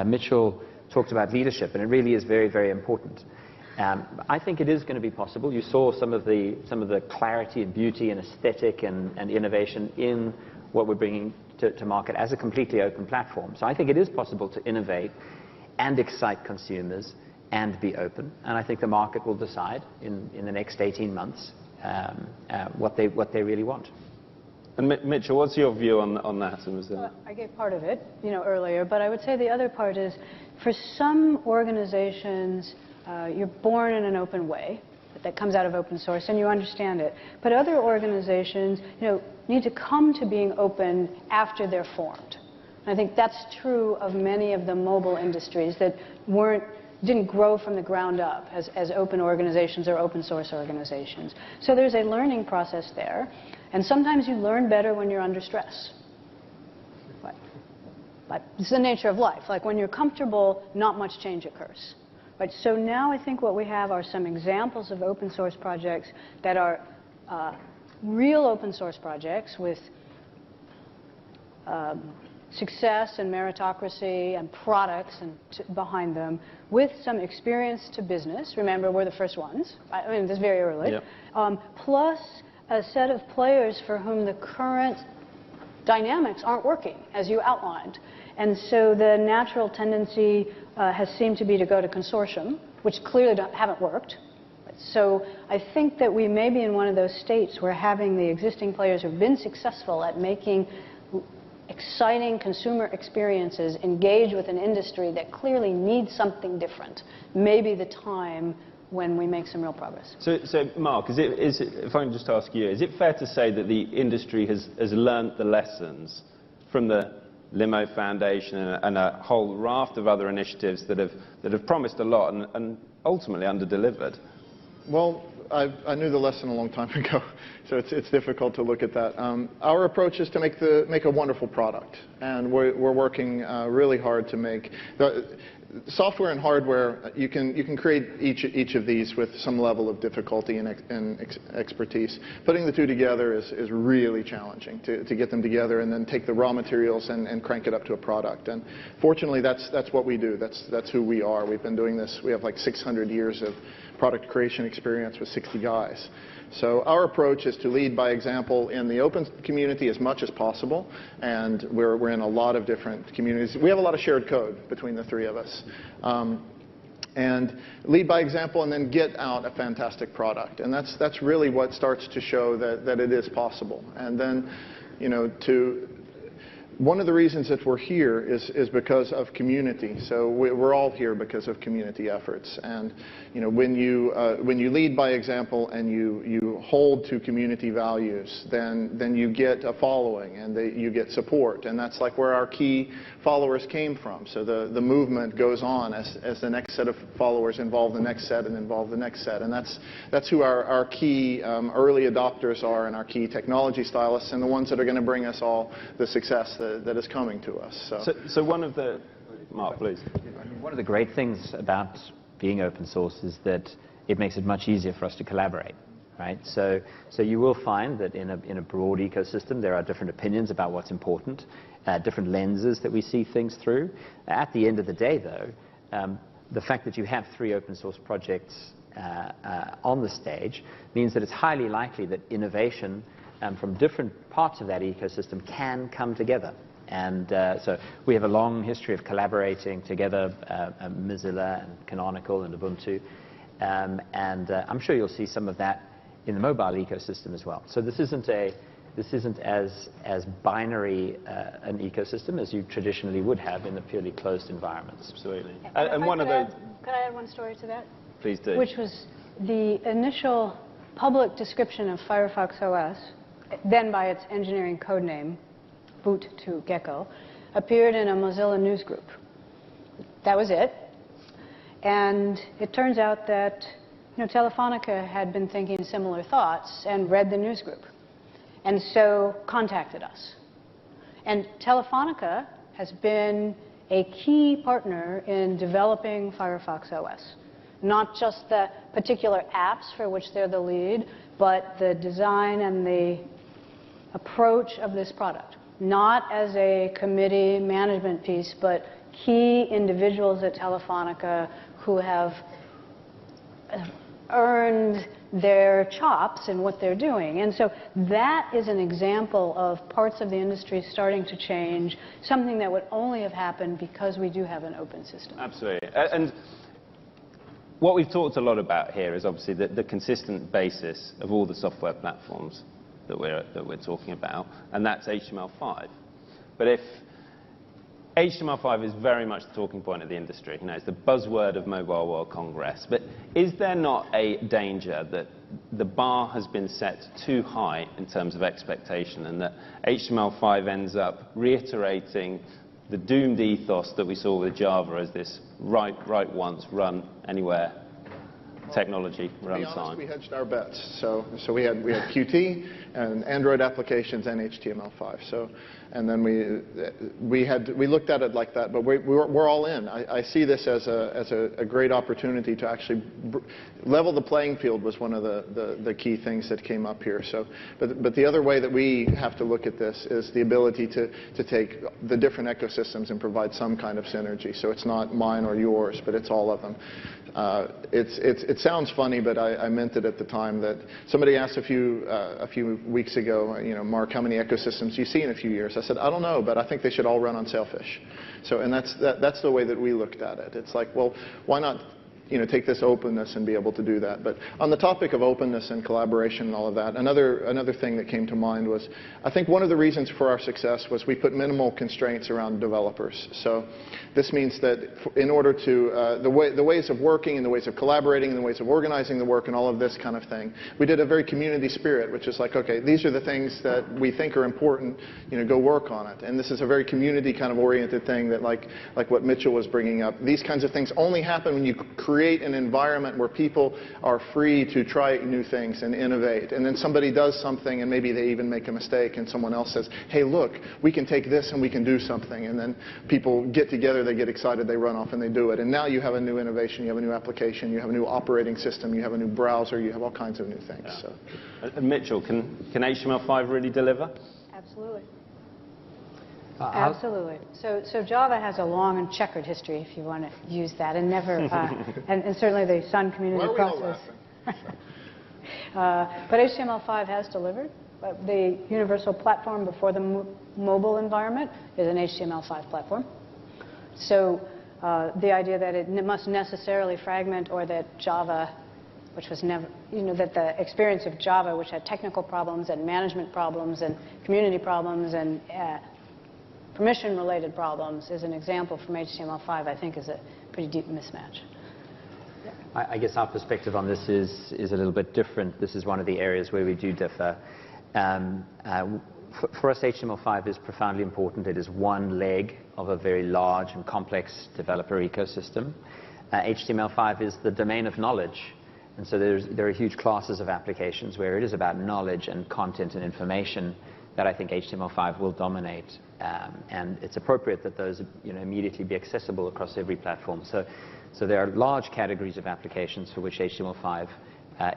Mitchell talked about leadership, and it really is very, very important. I think it is going to be possible. You saw some of the clarity and beauty and aesthetic and innovation in what we're bringing to market as a completely open platform. So I think it is possible to innovate and excite consumers and be open. And I think the market will decide in the next 18 months what they really want. And Mitchell, what's your view on that? I gave part of it, you know, earlier, but I would say the other part is, for some organizations, you're born in an open way that comes out of open source, and you understand it. But other organizations, you know, need to come to being open after they're formed. And I think that's true of many of the mobile industries that didn't grow from the ground up as open organizations or open source organizations. So there's a learning process there, and sometimes you learn better when you're under stress. But it's the nature of life. Like when you're comfortable, not much change occurs. Right, so now I think what we have are some examples of open source projects that are real open source projects with success and meritocracy and products behind them, with some experience to business. Remember, we're the first ones. I mean, this is very early. Yep. Plus a set of players for whom the current dynamics aren't working, as you outlined. And so the natural tendency has seemed to be to go to consortium, which clearly haven't worked. So I think that we may be in one of those states where having the existing players who have been successful at making exciting consumer experiences engage with an industry that clearly needs something different may be the time when we make some real progress. So Mark, if I can just ask you, is it fair to say that the industry has learned the lessons from the Limo Foundation and a whole raft of other initiatives that have promised a lot and ultimately under-delivered? Well, I knew the lesson a long time ago, so it's difficult to look at that. Our approach is to make a wonderful product, and we're working really hard to make software and hardware. You can create each of these with some level of difficulty and expertise. Putting the two together is really challenging to get them together and then take the raw materials and crank it up to a product. And fortunately, that's what we do. That's who we are. We've been doing this. We have like 600 years of product creation experience with 60 guys. So our approach is to lead by example in the open community as much as possible, and we're in a lot of different communities. We have a lot of shared code between the three of us. And lead by example and then get out a fantastic product. And that's really what starts to show that it is possible. And then, you know, one of the reasons that we're here is because of community. So we're all here because of community efforts. And when you lead by example and you hold to community values, then you get a following and you get support. And that's like where our key followers came from. So the movement goes on as the next set of followers involve the next set and involve the next set. And that's who our key early adopters are, and our key technology stylists, and the ones that are going to bring us all the success that is coming to us. So one of the... Mark, please. One of the great things about being open source is that it makes it much easier for us to collaborate, right? So you will find that in a broad ecosystem there are different opinions about what's important, different lenses that we see things through. At the end of the day, though, the fact that you have 3 open source projects on the stage means that it's highly likely that innovation from different parts of that ecosystem can come together. And so we have a long history of collaborating together, Mozilla and Canonical and Ubuntu. And I'm sure you'll see some of that in the mobile ecosystem as well. So this isn't as binary an ecosystem as you traditionally would have in the purely closed environments. Absolutely. And one of the... Could I add one story to that? Please do. Which was the initial public description of Firefox OS, then by its engineering code name, boot to Gecko, appeared in a Mozilla news group. That was it. And it turns out that Telefonica had been thinking similar thoughts and read the news group, and so contacted us. And Telefonica has been a key partner in developing Firefox OS. Not just the particular apps for which they're the lead, but the design and the approach of this product. Not as a committee management piece, but key individuals at Telefonica who have earned their chops in what they're doing. And so that is an example of parts of the industry starting to change, something that would only have happened because we do have an open system. Absolutely. And what we've talked a lot about here is obviously the consistent basis of all the software platforms that we're talking about, and that's HTML5. But if HTML5 is very much the talking point of the industry, it's the buzzword of Mobile World Congress, but is there not a danger that the bar has been set too high in terms of expectation, and that HTML5 ends up reiterating the doomed ethos that we saw with Java as this write once, run anywhere technology runtime? To be honest, we hedged our bets. So we had Qt and Android applications and HTML5. And then we looked at it like that, but we're all in. I see this as a great opportunity to actually level the playing field. Was one of the key things that came up here. But the other way that we have to look at this is the ability to take the different ecosystems and provide some kind of synergy. So it's not mine or yours, but it's all of them. It sounds funny, but I meant it at the time. That somebody asked a few weeks ago, Mark, how many ecosystems do you see in a few years? I said, I don't know, but I think they should all run on Sailfish. And that's the way that we looked at it. It's like, well, why not take this openness and be able to do that? But on the topic of openness and collaboration and all of that, another thing that came to mind was, I think one of the reasons for our success was we put minimal constraints around developers. So this means that in order to, the ways of working and the ways of collaborating and the ways of organizing the work and all of this kind of thing, we did a very community spirit, which is like, okay, these are the things that we think are important, go work on it. And this is a very community kind of oriented thing that like what Mitchell was bringing up. These kinds of things only happen when you create an environment where people are free to try new things and innovate. And then somebody does something and maybe they even make a mistake and someone else says, hey, look, we can take this and we can do something. And then people get together, they get excited, they run off and they do it. And now you have a new innovation, you have a new application, you have a new operating system, you have a new browser, you have all kinds of new things. Yeah. So. Mitchell, can HTML5 really deliver? Absolutely. Absolutely. So Java has a long and checkered history, if you want to use that, and never, and certainly the Sun community process. But HTML5 has delivered. The universal platform before the mobile environment is an HTML5 platform. So the idea that it must necessarily fragment, or that Java, which was never, that the experience of Java, which had technical problems and management problems and community problems and permission-related problems is an example from HTML5, I think is a pretty deep mismatch. I guess our perspective on this is a little bit different. This is one of the areas where we do differ. For us, HTML5 is profoundly important. It is one leg of a very large and complex developer ecosystem. HTML5 is the domain of knowledge. And so there are huge classes of applications where it is about knowledge and content and information that I think HTML5 will dominate. And it's appropriate that those immediately be accessible across every platform. So there are large categories of applications for which HTML5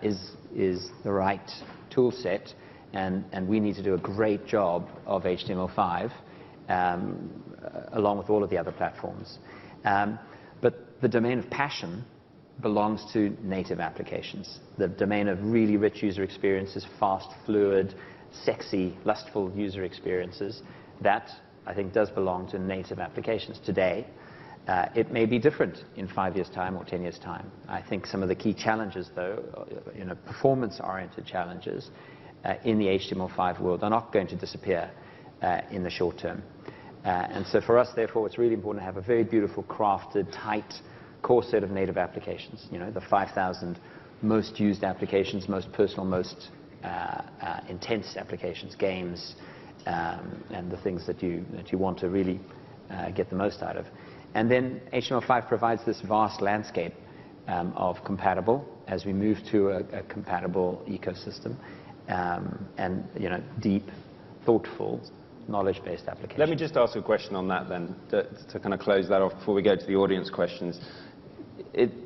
is the right tool set. And we need to do a great job of HTML5 along with all of the other platforms. But the domain of passion belongs to native applications. The domain of really rich user experiences, fast, fluid, sexy, lustful user experiences, that I think does belong to native applications today. It may be different in 5 years' time or 10 years' time. I think some of the key challenges, though, performance-oriented challenges in the HTML5 world are not going to disappear in the short term. And so for us, therefore, it's really important to have a very beautiful, crafted, tight core set of native applications. The 5,000 most used applications, most personal, most intense applications, games, and the things that you want to really get the most out of. And then HTML5 provides this vast landscape of compatible as we move to a compatible ecosystem. And deep, thoughtful, knowledge-based applications. Let me just ask a question on that then, to kind of close that off before we go to the audience questions.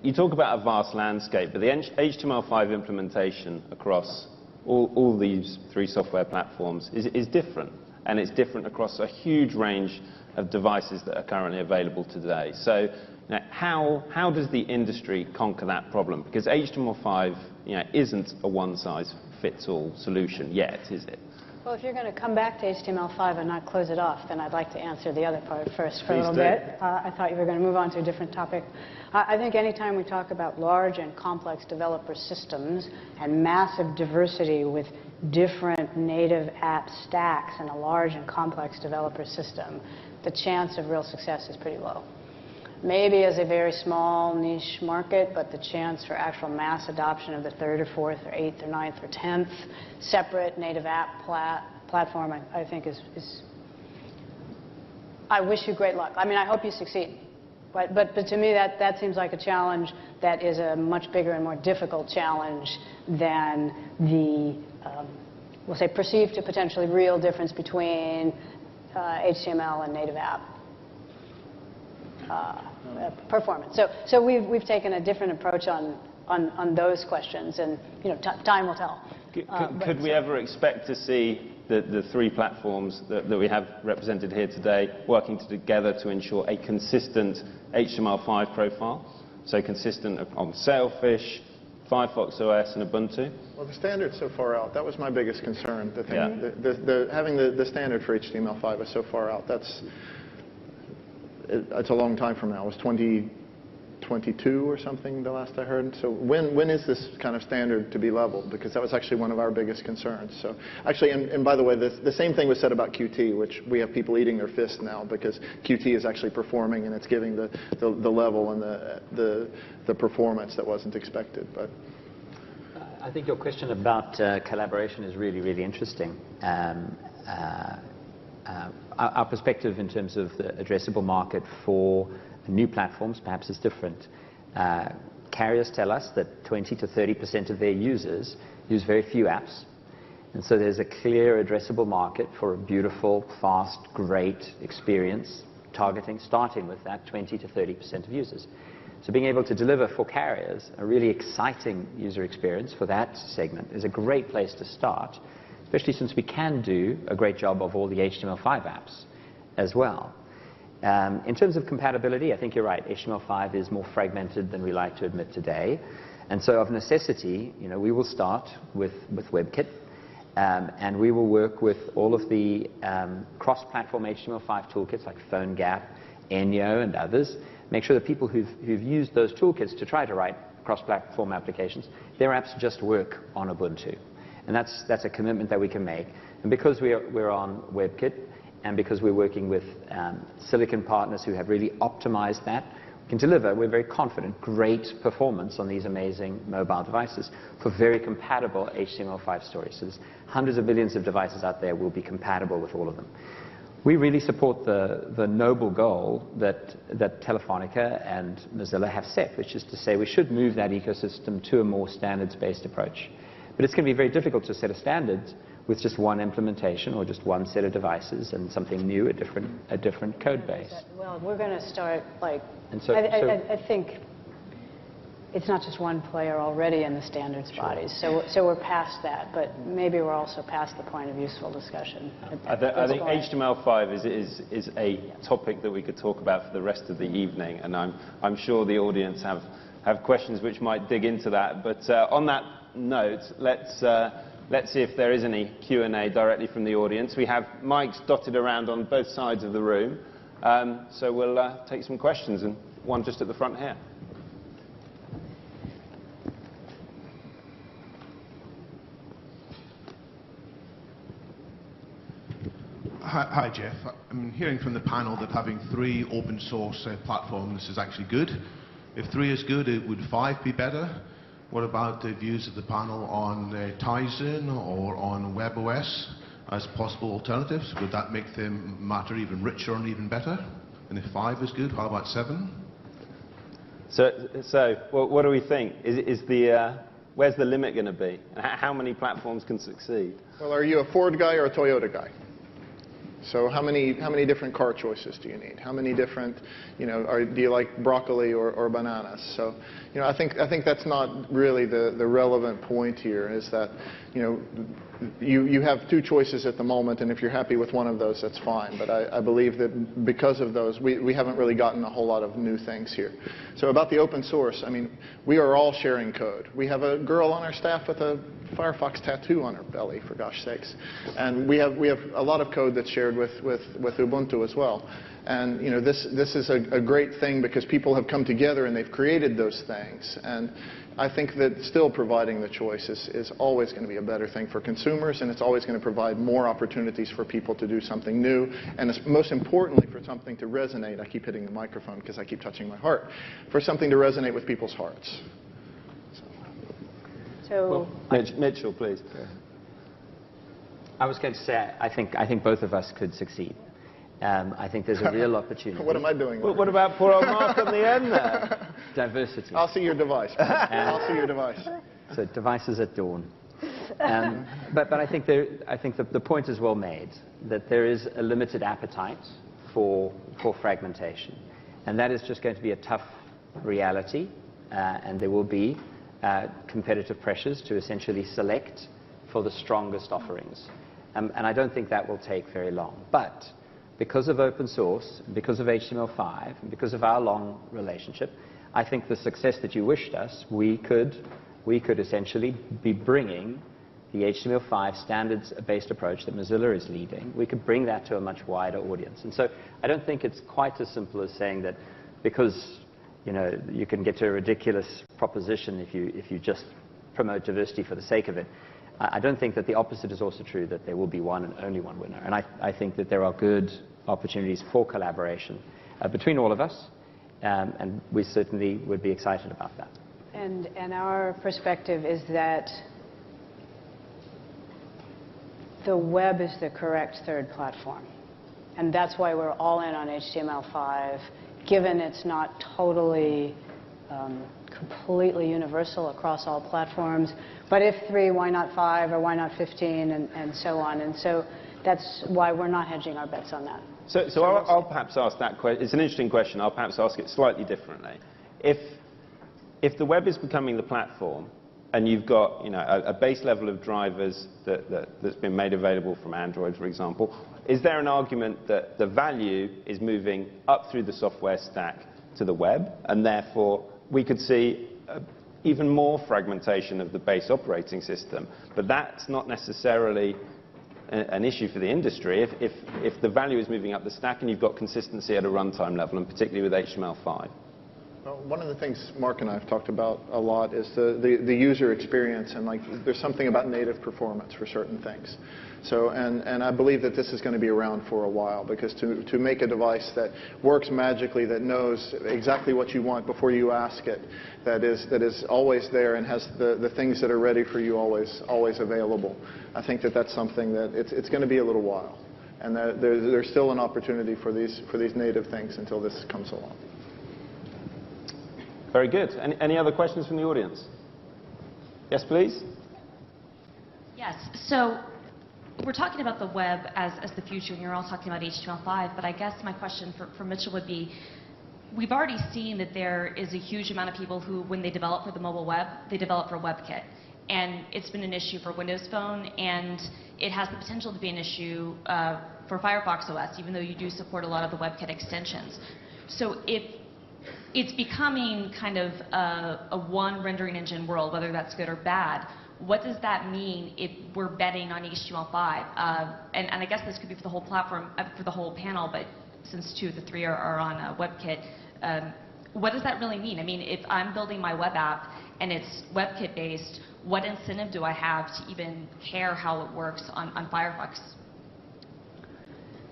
You talk about a vast landscape, but the HTML5 implementation across all these three software platforms is different, and it's different across a huge range of devices that are currently available today. So how does the industry conquer that problem? Because HTML5 isn't a one-size-fits-all solution yet, is it? Well, if you're going to come back to HTML5 and not close it off, then I'd like to answer the other part first for a little bit. I thought you were going to move on to a different topic. I think anytime we talk about large and complex developer systems and massive diversity with different native app stacks in a large and complex developer system, the chance of real success is pretty low. Maybe as a very small niche market, but the chance for actual mass adoption of the third or fourth or eighth or ninth or 10th separate native app platform, I think is I wish you great luck. I mean, I hope you succeed. But to me, that seems like a challenge that is a much bigger and more difficult challenge than the, we'll say, perceived to potentially real difference between HTML and native app performance. So we've taken a different approach on those questions, and time will tell. Could we ever expect to see the three platforms that we have represented here today working together to ensure a consistent HTML5 profile? So consistent on Sailfish, Firefox OS, and Ubuntu? Well, the standard's so far out. That was my biggest concern. The thing, Yeah. having the standard for HTML5 is so far out. It's a long time from now. It was 2022 or something, the last I heard. So when is this kind of standard to be leveled? Because that was actually one of our biggest concerns. So actually, and by the way, the same thing was said about Qt, which we have people eating their fists now because Qt is actually performing and it's giving the level and the performance that wasn't expected. But I think your question about collaboration is really, really interesting. Our perspective in terms of the addressable market for new platforms perhaps is different. Carriers tell us that 20 to 30% of their users use very few apps. And so there's a clear addressable market for a beautiful, fast, great experience, starting with that 20 to 30% of users. So being able to deliver for carriers a really exciting user experience for that segment is a great place to start, especially since we can do a great job of all the HTML5 apps as well. In terms of compatibility, I think you're right. HTML5 is more fragmented than we like to admit today. And so of necessity, we will start with WebKit, and we will work with all of the cross-platform HTML5 toolkits like PhoneGap, Enyo, and others. Make sure that people who've used those toolkits to try to write cross-platform applications, their apps just work on Ubuntu. And that's a commitment that we can make. And because we're on WebKit, and because we're working with silicon partners who have really optimized that, we can deliver, we're very confident, great performance on these amazing mobile devices for very compatible HTML5 stories. So there's hundreds of millions of devices out there will be compatible with all of them. We really support the noble goal that Telefonica and Mozilla have set, which is to say we should move that ecosystem to a more standards-based approach. But it's going to be very difficult to set a standard with just one implementation or just one set of devices and something new, a different code base. Well, we're going to start, like, and so, I think it's not just one player already in the standards bodies, so we're past that, but maybe we're also past the point of useful discussion. I think HTML5 is a topic that we could talk about for the rest of the evening, and I'm sure the audience have questions which might dig into that. But on that note, let's see if there is any Q&A directly from the audience. We have mics dotted around on both sides of the room, so we'll take some questions, and one just at the front here. Hi, Jeff. I'm hearing from the panel that having 3 open source platforms is actually good. If 3 is good, would 5 be better? What about the views of the panel on Tizen or on WebOS as possible alternatives? Would that make the matter even richer and even better? And if 5 is good, how about 7? So what do we think? Where's the limit going to be? How many platforms can succeed? Well, are you a Ford guy or a Toyota guy? So how many different car choices do you need? How many different, do you like broccoli or bananas? So, I think that's not really the relevant point here. Is that, you have 2 choices at the moment, and if you're happy with one of those, that's fine. But I believe that because of those, we haven't really gotten a whole lot of new things here. So about the open source, I mean, we are all sharing code. We have a girl on our staff with a Firefox tattoo on her belly, for gosh sakes. And we have a lot of code that's shared with Ubuntu as well. And this is a great thing because people have come together and they've created those things. And I think that still providing the choice is always going to be a better thing for consumers, and it's always going to provide more opportunities for people to do something new, and most importantly for something to resonate. I keep hitting the microphone because I keep touching my heart. For something to resonate with people's hearts. So, Mitchell, please. I was going to say, I think both of us could succeed. I think there's a real opportunity. What am I doing? What about poor old Mark on the end there? Diversity. I'll see your device. I'll see your device. So devices at dawn. But I think the point is well made, that there is a limited appetite for fragmentation. And that is just going to be a tough reality, and there will be competitive pressures to essentially select for the strongest offerings. And I don't think that will take very long. But because of open source, because of HTML5, and because of our long relationship, I think the success that you wished us, we could essentially be bringing the HTML5 standards-based approach that Mozilla is leading. We could bring that to a much wider audience. And so I don't think it's quite as simple as saying that because you can get to a ridiculous proposition if you just promote diversity for the sake of it. I don't think that the opposite is also true, that there will be one and only one winner. And I think that there are good opportunities for collaboration between all of us, and we certainly would be excited about that. And our perspective is that the web is the correct third platform. And that's why we're all in on HTML5, given it's not totally completely universal across all platforms. But if 3, why not 5, or why not 15, and so on. And so that's why we're not hedging our bets on that. So I'll perhaps ask that question. It's an interesting question. I'll perhaps ask it slightly differently. If the web is becoming the platform, and you've got a base level of drivers that's been made available from Android, for example, is there an argument that the value is moving up through the software stack to the web, and therefore we could see even more fragmentation of the base operating system? But that's not necessarily an issue for the industry if the value is moving up the stack and you've got consistency at a runtime level, and particularly with HTML5. Well, one of the things Mark and I have talked about a lot is the user experience, and like there's something about native performance for certain things. So, and I believe that this is going to be around for a while, because to make a device that works magically, that knows exactly what you want before you ask it, that is always there and has the things that are ready for you always available. I think that that's something that it's going to be a little while, and that there's still an opportunity for these native things until this comes along. Very good. Any other questions from the audience? Yes, please. Yes. So we're talking about the web as the future, and you're all talking about HTML5, but I guess my question for Mitchell would be, we've already seen that there is a huge amount of people who, when they develop for the mobile web, they develop for WebKit. And it's been an issue for Windows Phone, and it has the potential to be an issue for Firefox OS, even though you do support a lot of the WebKit extensions. So if it's becoming kind of a one rendering engine world, whether that's good or bad, what does that mean if we're betting on HTML5? And I guess this could be for the whole platform, for the whole panel, but since 2 of the 3 are on WebKit, what does that really mean? I mean, if I'm building my web app and it's WebKit based, what incentive do I have to even care how it works on Firefox?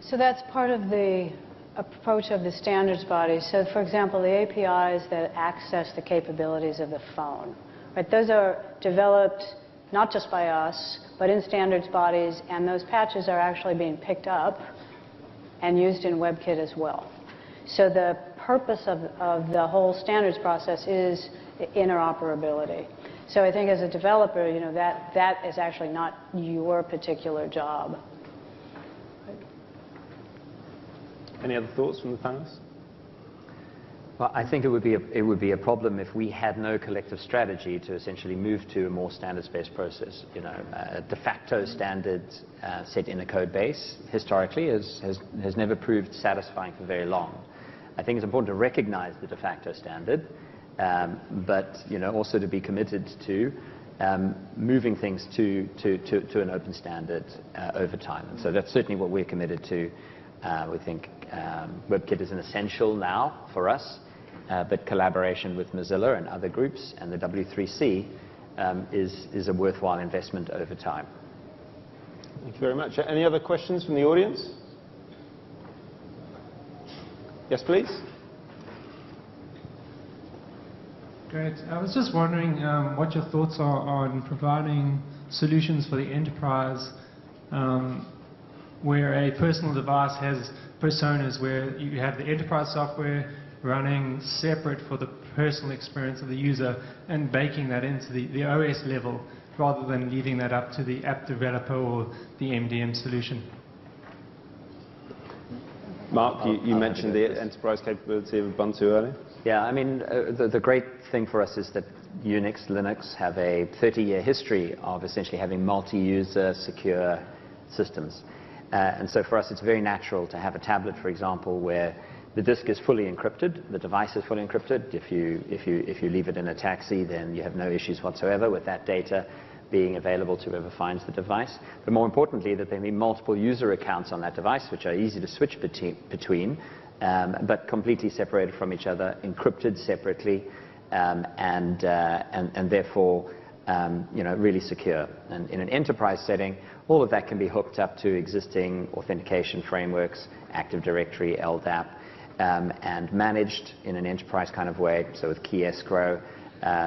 So that's part of the approach of the standards body. So, for example, the APIs that access the capabilities of the phone, right? Those are developed not just by us, but in standards bodies, and those patches are actually being picked up and used in WebKit as well. So the purpose of the whole standards process is interoperability. So I think as a developer, you know, that is actually not your particular job. Any other thoughts from the panelists? Well, I think it would be a problem if we had no collective strategy to essentially move to a more standards-based process. You know, de facto standards set in a code base historically has never proved satisfying for very long. I think it's important to recognize the de facto standard, but you know, also to be committed to moving things to an open standard over time. And so that's certainly what we're committed to. We think WebKit is an essential now for us, but collaboration with Mozilla and other groups and the W3C is a worthwhile investment over time. Thank you very much. Any other questions from the audience? Yes, please. Great. I was just wondering what your thoughts are on providing solutions for the enterprise where a personal device has personas, where you have the enterprise software running separate for the personal experience of the user and baking that into the OS level rather than leaving that up to the app developer or the MDM solution. Mark, you mentioned the enterprise capability of Ubuntu earlier. Yeah, I mean, the great thing for us is that Unix, Linux have a 30-year history of essentially having multi-user secure systems. And so for us, it's very natural to have a tablet, for example, where the disk is fully encrypted, the device is fully encrypted. If you leave it in a taxi, then you have no issues whatsoever with that data being available to whoever finds the device. But more importantly, that there may be multiple user accounts on that device, which are easy to switch between, but completely separated from each other, encrypted separately, and therefore you know, really secure. And in an enterprise setting, all of that can be hooked up to existing authentication frameworks, Active Directory, LDAP, and managed in an enterprise kind of way, so with key escrow.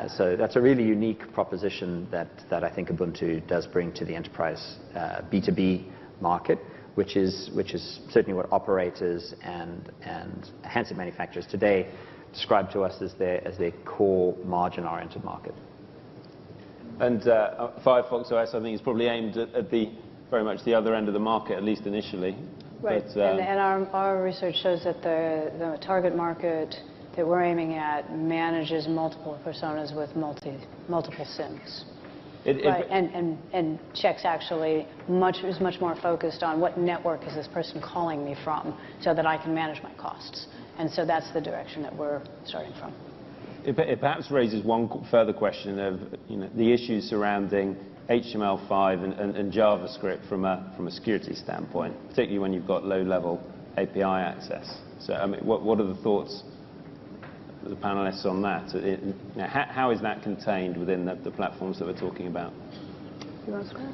So that's a really unique proposition that I think Ubuntu does bring to the enterprise B2B market, which is certainly what operators and handset manufacturers today describe to us as their core margin-oriented market. And Firefox OS, I think, is probably aimed at the very much the other end of the market, at least initially. Right, but, and our research shows that the target market that we're aiming at manages multiple personas with multiple SIMs. Right, and checks actually is much more focused on what network is this person calling me from, so that I can manage my costs. And so that's the direction that we're starting from. It perhaps raises one further question of, you know, the issues surrounding HTML5 and JavaScript from a security standpoint, particularly when you've got low-level API access. So, I mean, what are the thoughts the panelists on that. How is that contained within the platforms that we're talking about? You want to start?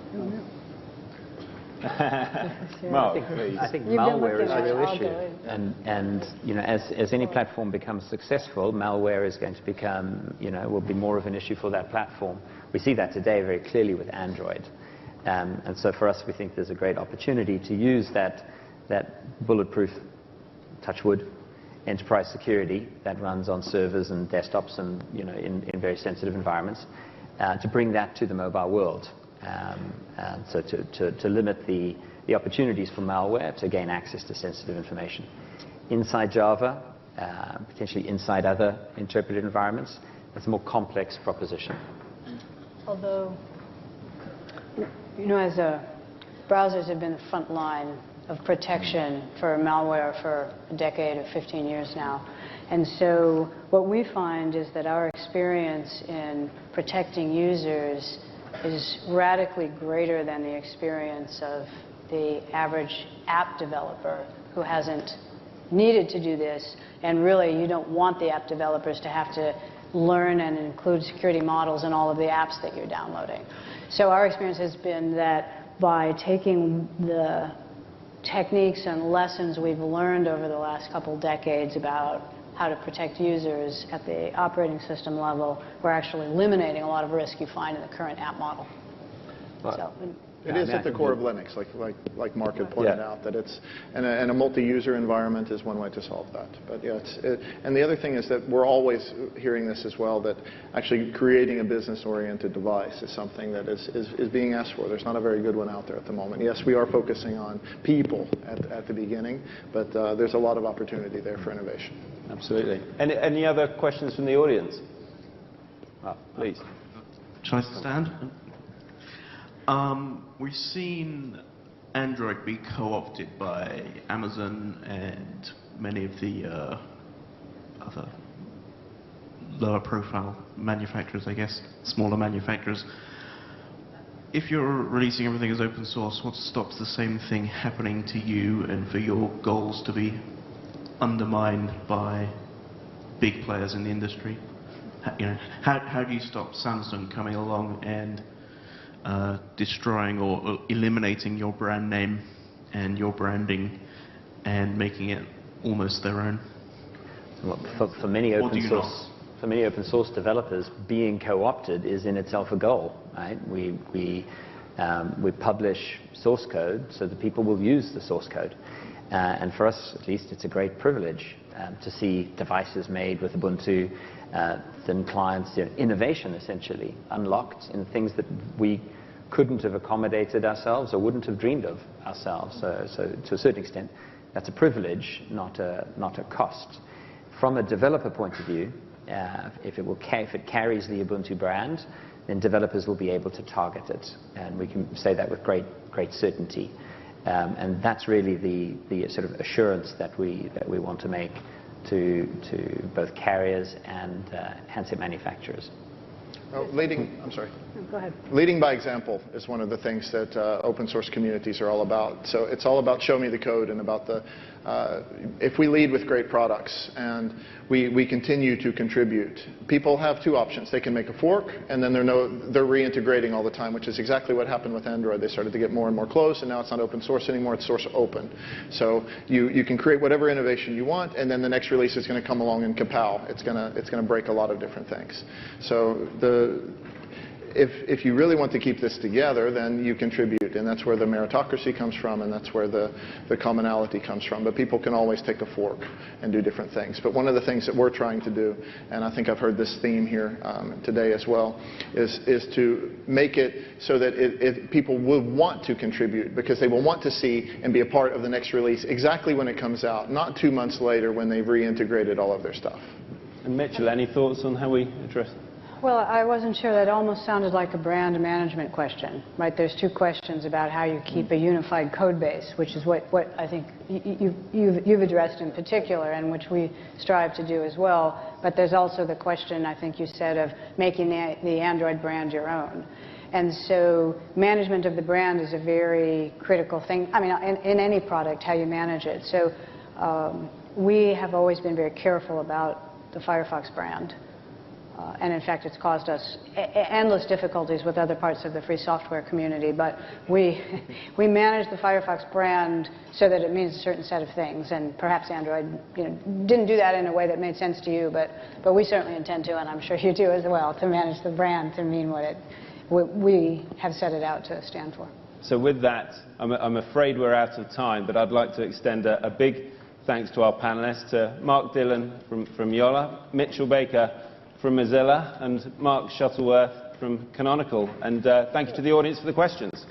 Mark, please. I think You've been malware is a looking real at it. issue. And you know, as any platform becomes successful, malware is going to become, will be more of an issue for that platform. We see that today very clearly with Android. And so for us, we think there's a great opportunity to use that bulletproof, touch wood, enterprise security that runs on servers and desktops and in very sensitive environments, to bring that to the mobile world. So to limit the opportunities for malware to gain access to sensitive information. Inside Java, potentially inside other interpreted environments, it's a more complex proposition. Although, as browsers have been the front line of protection for malware for a decade or 15 years now. And so what we find is that our experience in protecting users is radically greater than the experience of the average app developer who hasn't needed to do this. And really, you don't want the app developers to have to learn and include security models in all of the apps that you're downloading. So our experience has been that by taking the techniques and lessons we've learned over the last couple decades about how to protect users at the operating system level, we're actually eliminating a lot of risk you find in the current app model. It is at the core of Linux, like Mark had pointed out, that it's, and a multi-user environment is one way to solve that. But yeah, and the other thing is that we're always hearing this as well, that actually creating a business-oriented device is something that is being asked for. There's not a very good one out there at the moment. Yes, we are focusing on people at the beginning, but there's a lot of opportunity there for innovation. Absolutely. Any other questions from the audience? Please. Shall I stand? We've seen Android be co-opted by Amazon and many of the other lower profile manufacturers, I guess, smaller manufacturers. If you're releasing everything as open source, what stops the same thing happening to you and for your goals to be undermined by big players in the industry? How do you stop Samsung coming along and destroying or eliminating your brand name and your branding and making it almost their own? Well, for many open source developers, being co-opted is in itself a goal. Right? We publish source code so that people will use the source code. And for us, at least, it's a great privilege to see devices made with Ubuntu, thin clients, innovation essentially unlocked in things that we couldn't have accommodated ourselves or wouldn't have dreamed of ourselves. So to a certain extent, that's a privilege, not a cost. From a developer point of view, if it carries the Ubuntu brand, then developers will be able to target it, and we can say that with great certainty. And that's really the sort of assurance that we want to make to both carriers and handset manufacturers. I'm sorry. No, go ahead. Leading by example is one of the things that open source communities are all about. So it's all about show me the code and about if we lead with great products and we continue to contribute, people have two options. They can make a fork, and then they're reintegrating all the time, which is exactly what happened with Android. They started to get more and more closed, and now it's not open source anymore, it's source open. So you can create whatever innovation you want, and then the next release is going to come along and kapow. It's going to break a lot of different things. So if you really want to keep this together, then you contribute, and that's where the meritocracy comes from, and that's where the commonality comes from. But people can always take a fork and do different things. But one of the things that we're trying to do, and I think I've heard this theme here today as well, is to make it so that people will want to contribute, because they will want to see and be a part of the next release exactly when it comes out, not 2 months later when they've reintegrated all of their stuff. And Mitchell, any thoughts on how we address that? Well, I wasn't sure. That almost sounded like a brand management question, right? There's two questions about how you keep a unified code base, which is what I think you've addressed in particular, and which we strive to do as well. But there's also the question, I think you said, of making the Android brand your own. And so management of the brand is a very critical thing. I mean, in any product, how you manage it. So we have always been very careful about the Firefox brand. And in fact, it's caused us endless difficulties with other parts of the free software community. But we manage the Firefox brand so that it means a certain set of things. And perhaps Android didn't do that in a way that made sense to you, but we certainly intend to, and I'm sure you do as well, to manage the brand to mean what we have set it out to stand for. So with that, I'm afraid we're out of time, but I'd like to extend a big thanks to our panelists, to Mark Dillon from Yolla, Mitchell Baker from Mozilla, and Mark Shuttleworth from Canonical. And thank you to the audience for the questions.